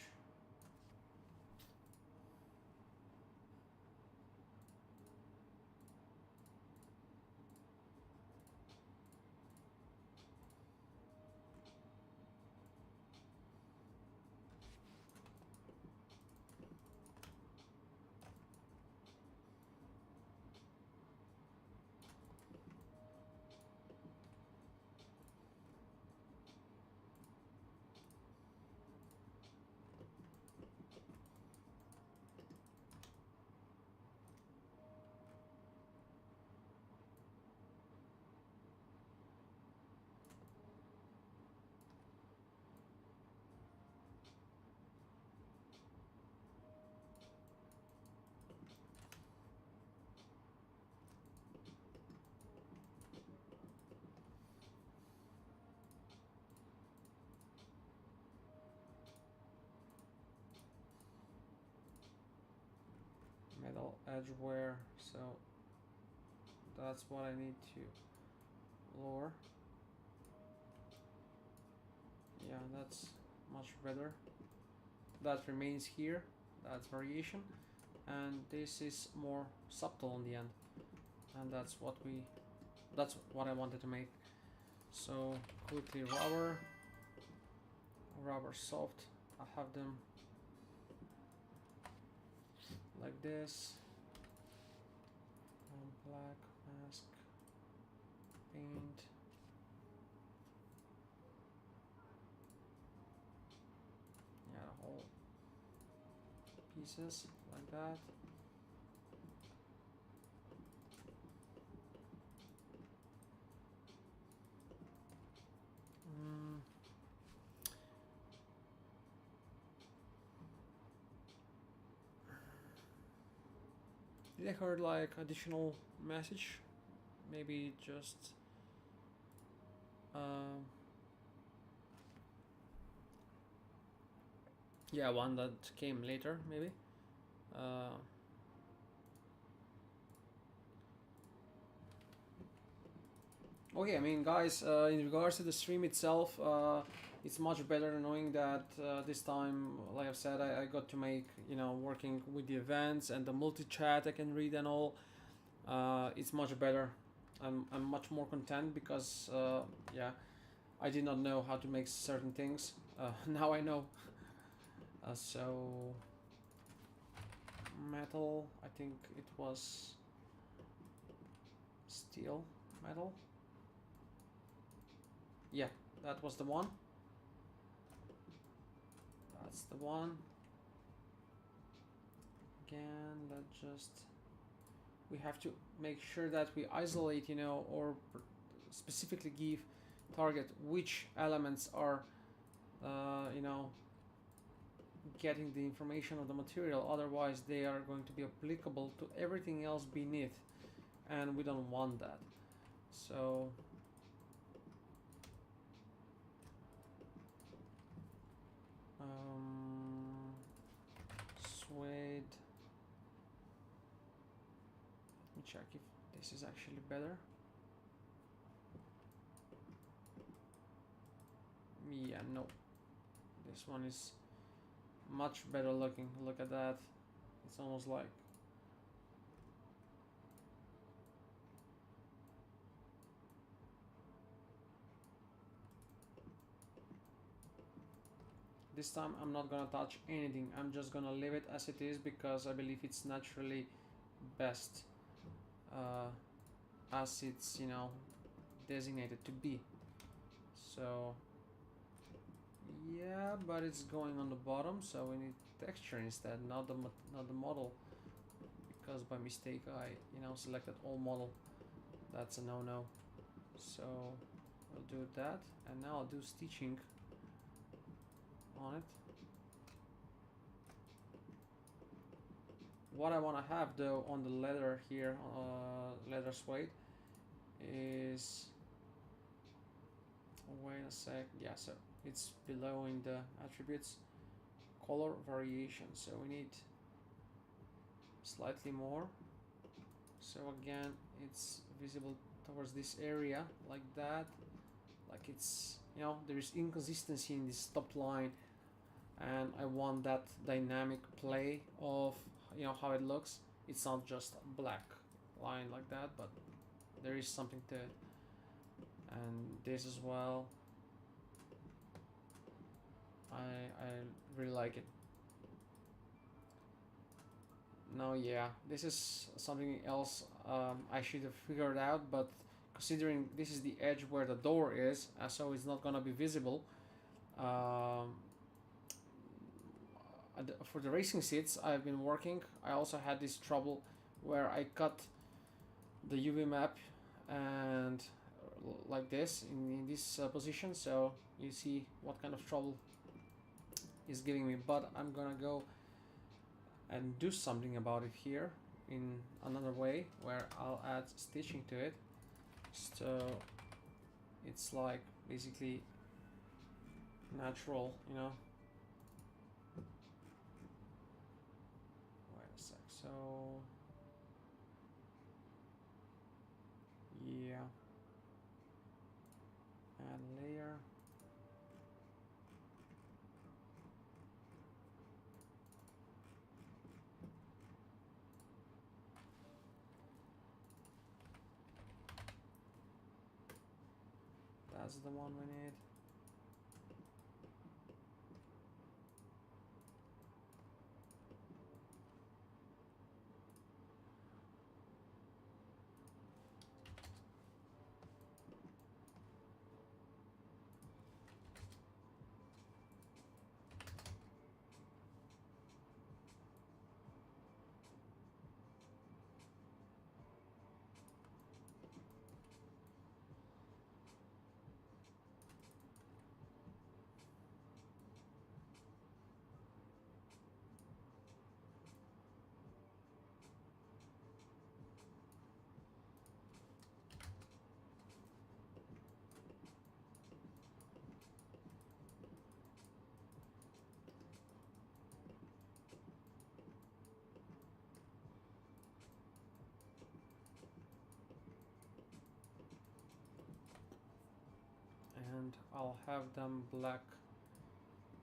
[SPEAKER 1] Metal edge wear, so that's what I need to lower. Yeah, that's much better. That remains here, that's variation, and this is more subtle on the end, and that's what I wanted to make. So quickly rubber soft, I have them like this, and black mask paint. Yeah, whole pieces like that. Did I heard like additional message? Maybe just yeah, one that came later, maybe. Okay, I mean, guys, in regards to the stream itself, it's much better knowing that this time, like I've said, I got to make, working with the events and the multi-chat I can read and all. It's much better. I'm much more content because, yeah, I did not know how to make certain things. Now I know. So, metal, I think it was steel metal. Yeah, that was the one. That's the one. Again, we have to make sure that we isolate, or specifically give target which elements are, getting the information of the material. Otherwise, they are going to be applicable to everything else beneath, and we don't want that. So. Suede. Let me check if this is actually better. Yeah, no. This one is much better looking. Look at that. It's almost like this time I'm not gonna touch anything. I'm just gonna leave it as it is because I believe it's naturally best as it's designated to be. So Yeah, but it's going on the bottom, so we need texture instead, not the model, because by mistake I selected all model. That's a no-no. So I'll do that, and now I'll do stitching on it. What I want to have though on the leather here, leather suede, is, wait a sec, yeah, so it's below in the attributes, color variation, so we need slightly more. So again, it's visible towards this area like that, like it's, there is inconsistency in this top line, and I want that dynamic play of how it looks. It's not just a black line like that, but there is something to it. And this as well, I really like it. Now, yeah, this is something else I should have figured out, but considering this is the edge where the door is, so it's not gonna be visible. Um, for the racing seats I've been working, I also had this trouble where I cut the UV map and like this in this position, so you see what kind of trouble is giving me. But I'm gonna go and do something about it here in another way, where I'll add stitching to it, so it's like basically natural, Wait a sec, so yeah, add layer. That's the one we need. And I'll have them black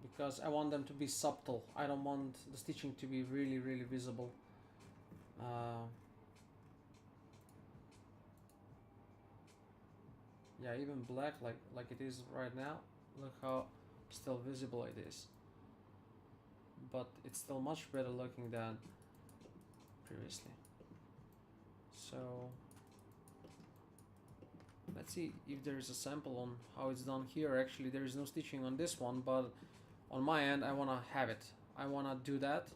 [SPEAKER 1] because I want them to be subtle. I don't want the stitching to be really visible. Yeah, even black like it is right now, look how still visible it is, but it's still much better looking than previously. So let's see if there is a sample on how it's done here. Actually, there is no stitching on this one, but on my end I want to have it. I want to do that.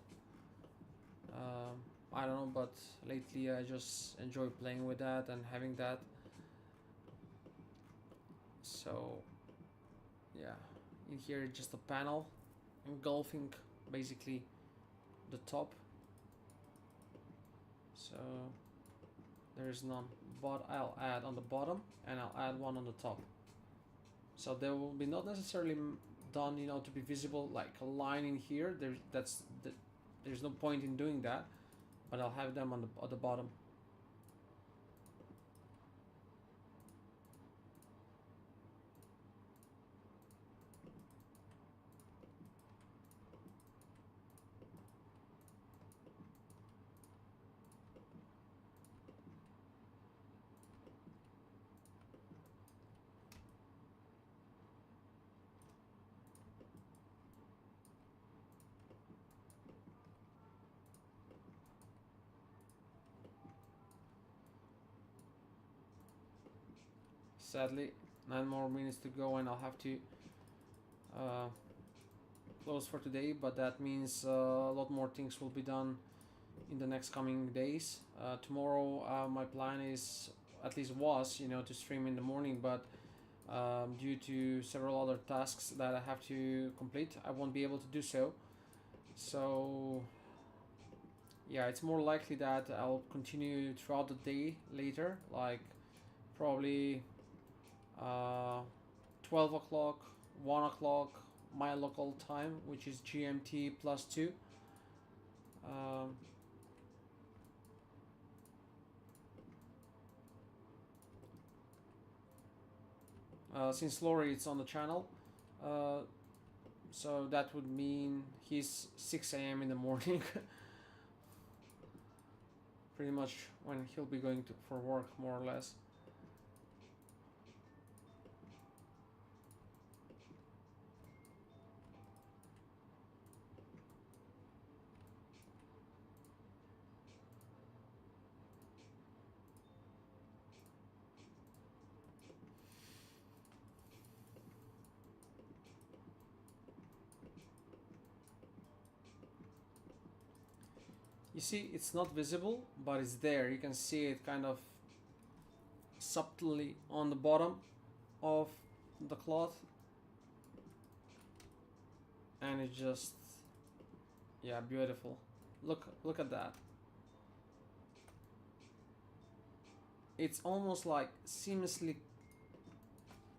[SPEAKER 1] I don't know, but lately I just enjoy playing with that and having that. So yeah, in here just a panel engulfing basically the top, so there is none, but I'll add on the bottom and I'll add one on the top, so there will be not necessarily done to be visible like a line in here. There's no point in doing that, but I'll have them on the bottom. Sadly, 9 more minutes to go, and I'll have to uh, closed for today, but that means a lot more things will be done in the next coming days. Tomorrow, my plan is, at least was, to stream in the morning, but due to several other tasks that I have to complete, I won't be able to do so. So yeah, it's more likely that I'll continue throughout the day later, like probably uh, 12 o'clock, 1 o'clock, my local time, which is GMT +2. Um, since Lori is on the channel, uh, so that would mean he's 6 a.m. in the morning, pretty much when he'll be going for work, more or less. You see, it's not visible, but it's there. You can see it kind of subtly on the bottom of the cloth, and it's just, yeah, beautiful. Look at that. It's almost like seamlessly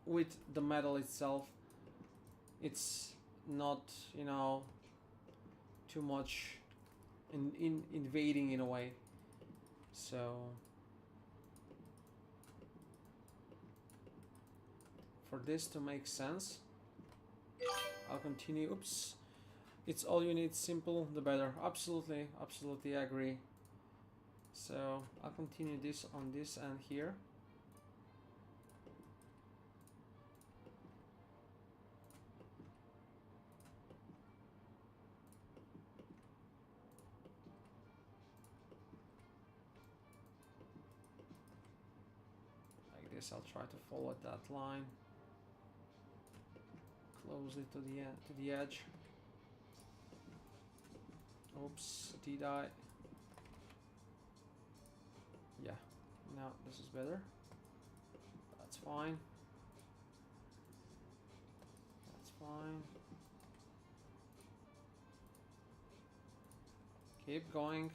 [SPEAKER 1] with the metal itself. It's not, too much in invading in a way. So for this to make sense, I'll continue. Oops. It's all you need, simple the better. Absolutely, absolutely agree. So I'll continue this on this end here. Like this, I'll try to follow that line closely to the edge. Oops, did I? Yeah, now this is better. That's fine. That's fine. Keep going.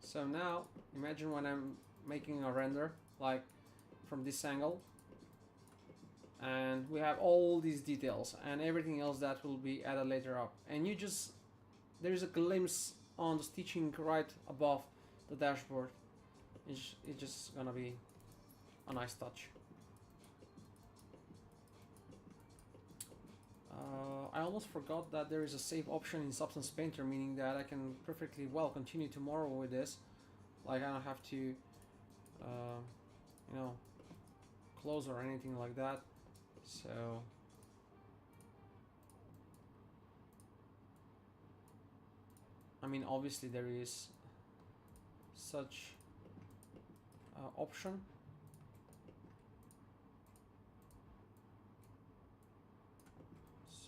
[SPEAKER 1] So now, imagine when I'm making a render, like from this angle, and we have all these details and everything else that will be added later up. And there's a glimpse on the stitching right above the dashboard. It's just gonna be a nice touch. I almost forgot that there is a save option in Substance Painter, meaning that I can perfectly well continue tomorrow with this. Like, I don't have to, close or anything like that. So I mean, obviously there is such option.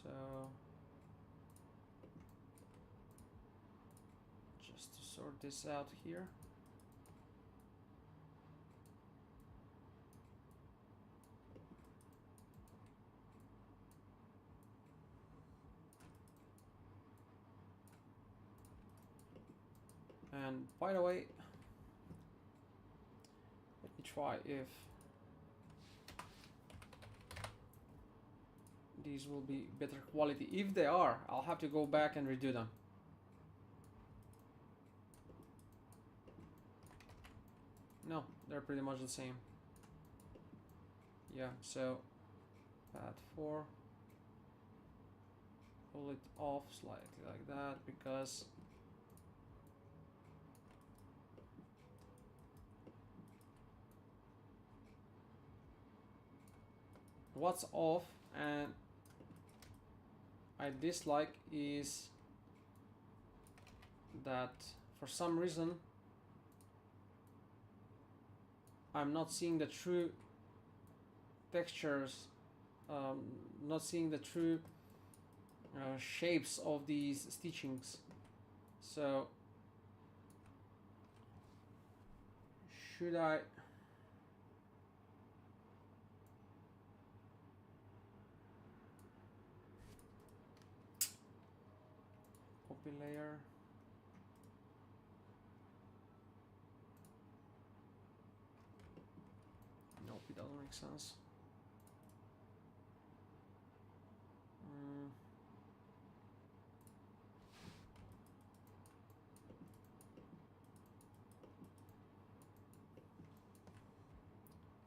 [SPEAKER 1] So just to sort this out here. And by the way, let me try if these will be better quality. If they are, I'll have to go back and redo them. No, they're pretty much the same. Yeah, so pad 4, pull it off slightly like that, because what's off and I dislike is that for some reason I'm not seeing the true textures, not seeing the true shapes of these stitchings. So should I copy layer? Nope, it doesn't make sense.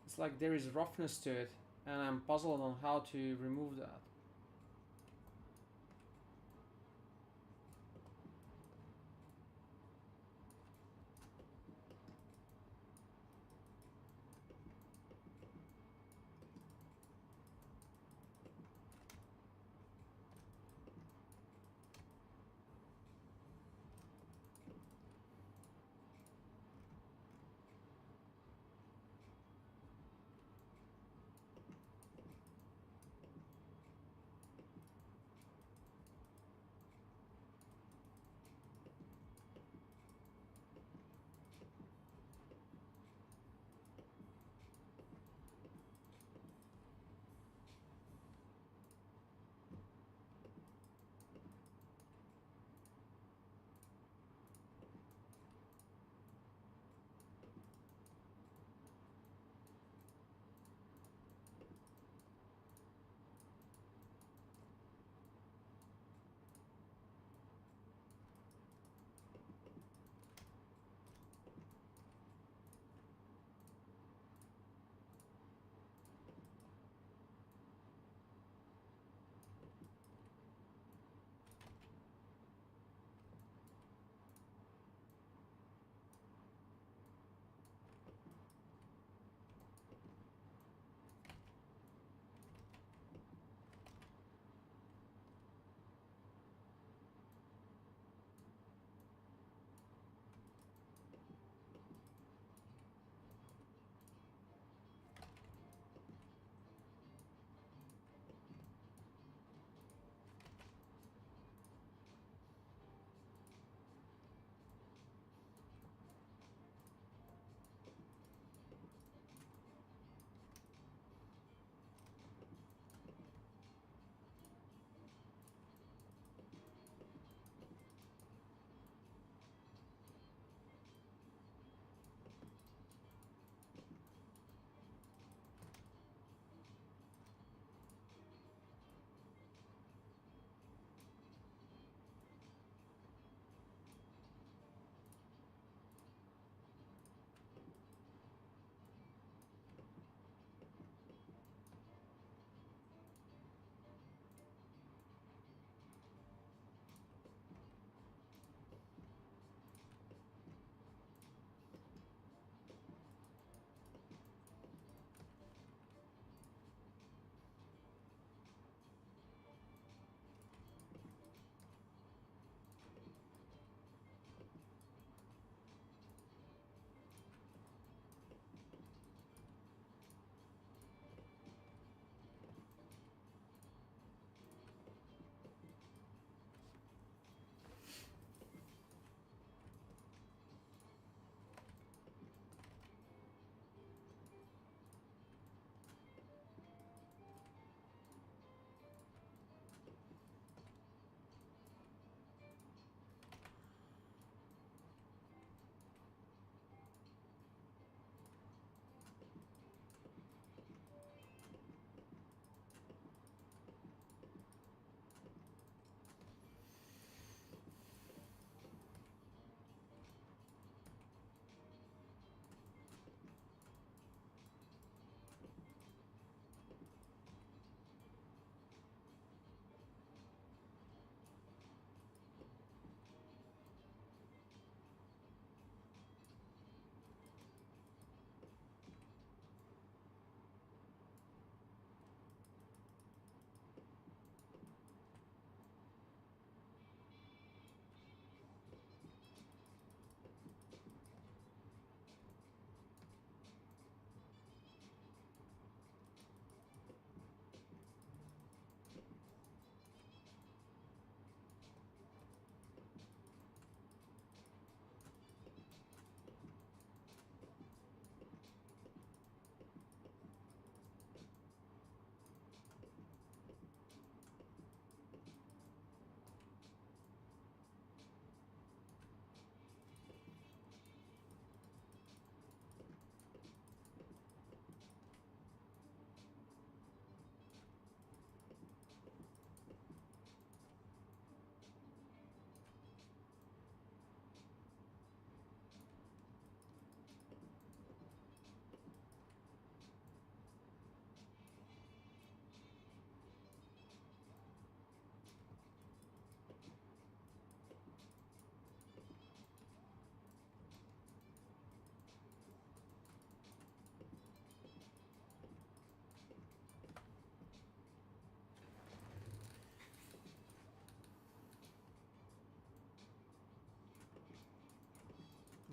[SPEAKER 1] It's like there is roughness to it, and I'm puzzled on how to remove that.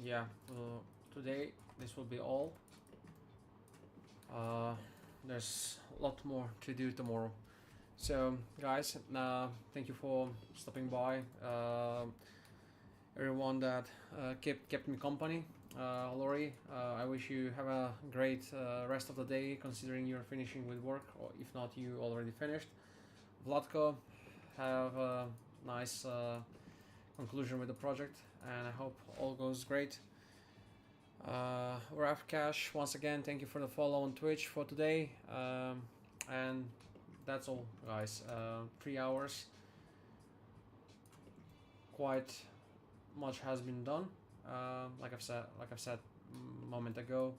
[SPEAKER 1] yeah, today this will be all. Uh, there's a lot more to do tomorrow. So, guys, thank you for stopping by. Everyone that kept me company. Lori, I wish you have a great rest of the day, considering you're finishing with work, or if not, you already finished. Vlatko, have a nice conclusion with the project, and I hope all goes great. Raf Cash, once again, thank you for the follow on Twitch for today. And that's all, guys. 3 hours. Quite much has been done. Like I've said a moment ago.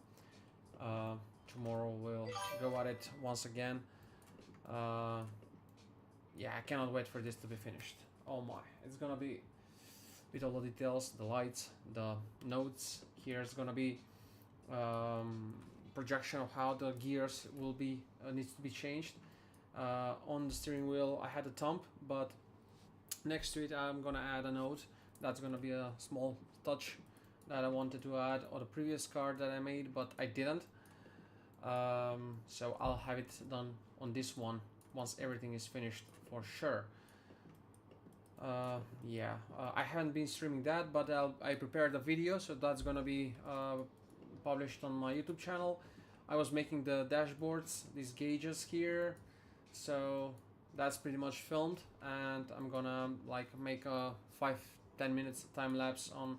[SPEAKER 1] Tomorrow we'll go at it once again. Yeah, I cannot wait for this to be finished. Oh my, it's gonna be with all the details, the lights, the notes. Here's gonna be projection of how the gears will be needs to be changed. On the steering wheel, I had a thumb, but next to it, I'm gonna add a note. That's gonna be a small touch that I wanted to add on the previous car that I made, but I didn't. So I'll have it done on this one once everything is finished for sure. Yeah, I haven't been streaming that, but I prepared a video, so that's gonna be published on my YouTube channel. I was making the dashboards, these gauges here, so that's pretty much filmed, and I'm gonna like make a 5-10 minutes time lapse on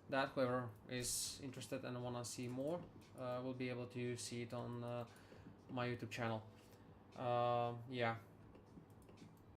[SPEAKER 1] that. Whoever is interested and wanna see more will be able to see it on my YouTube channel. Yeah,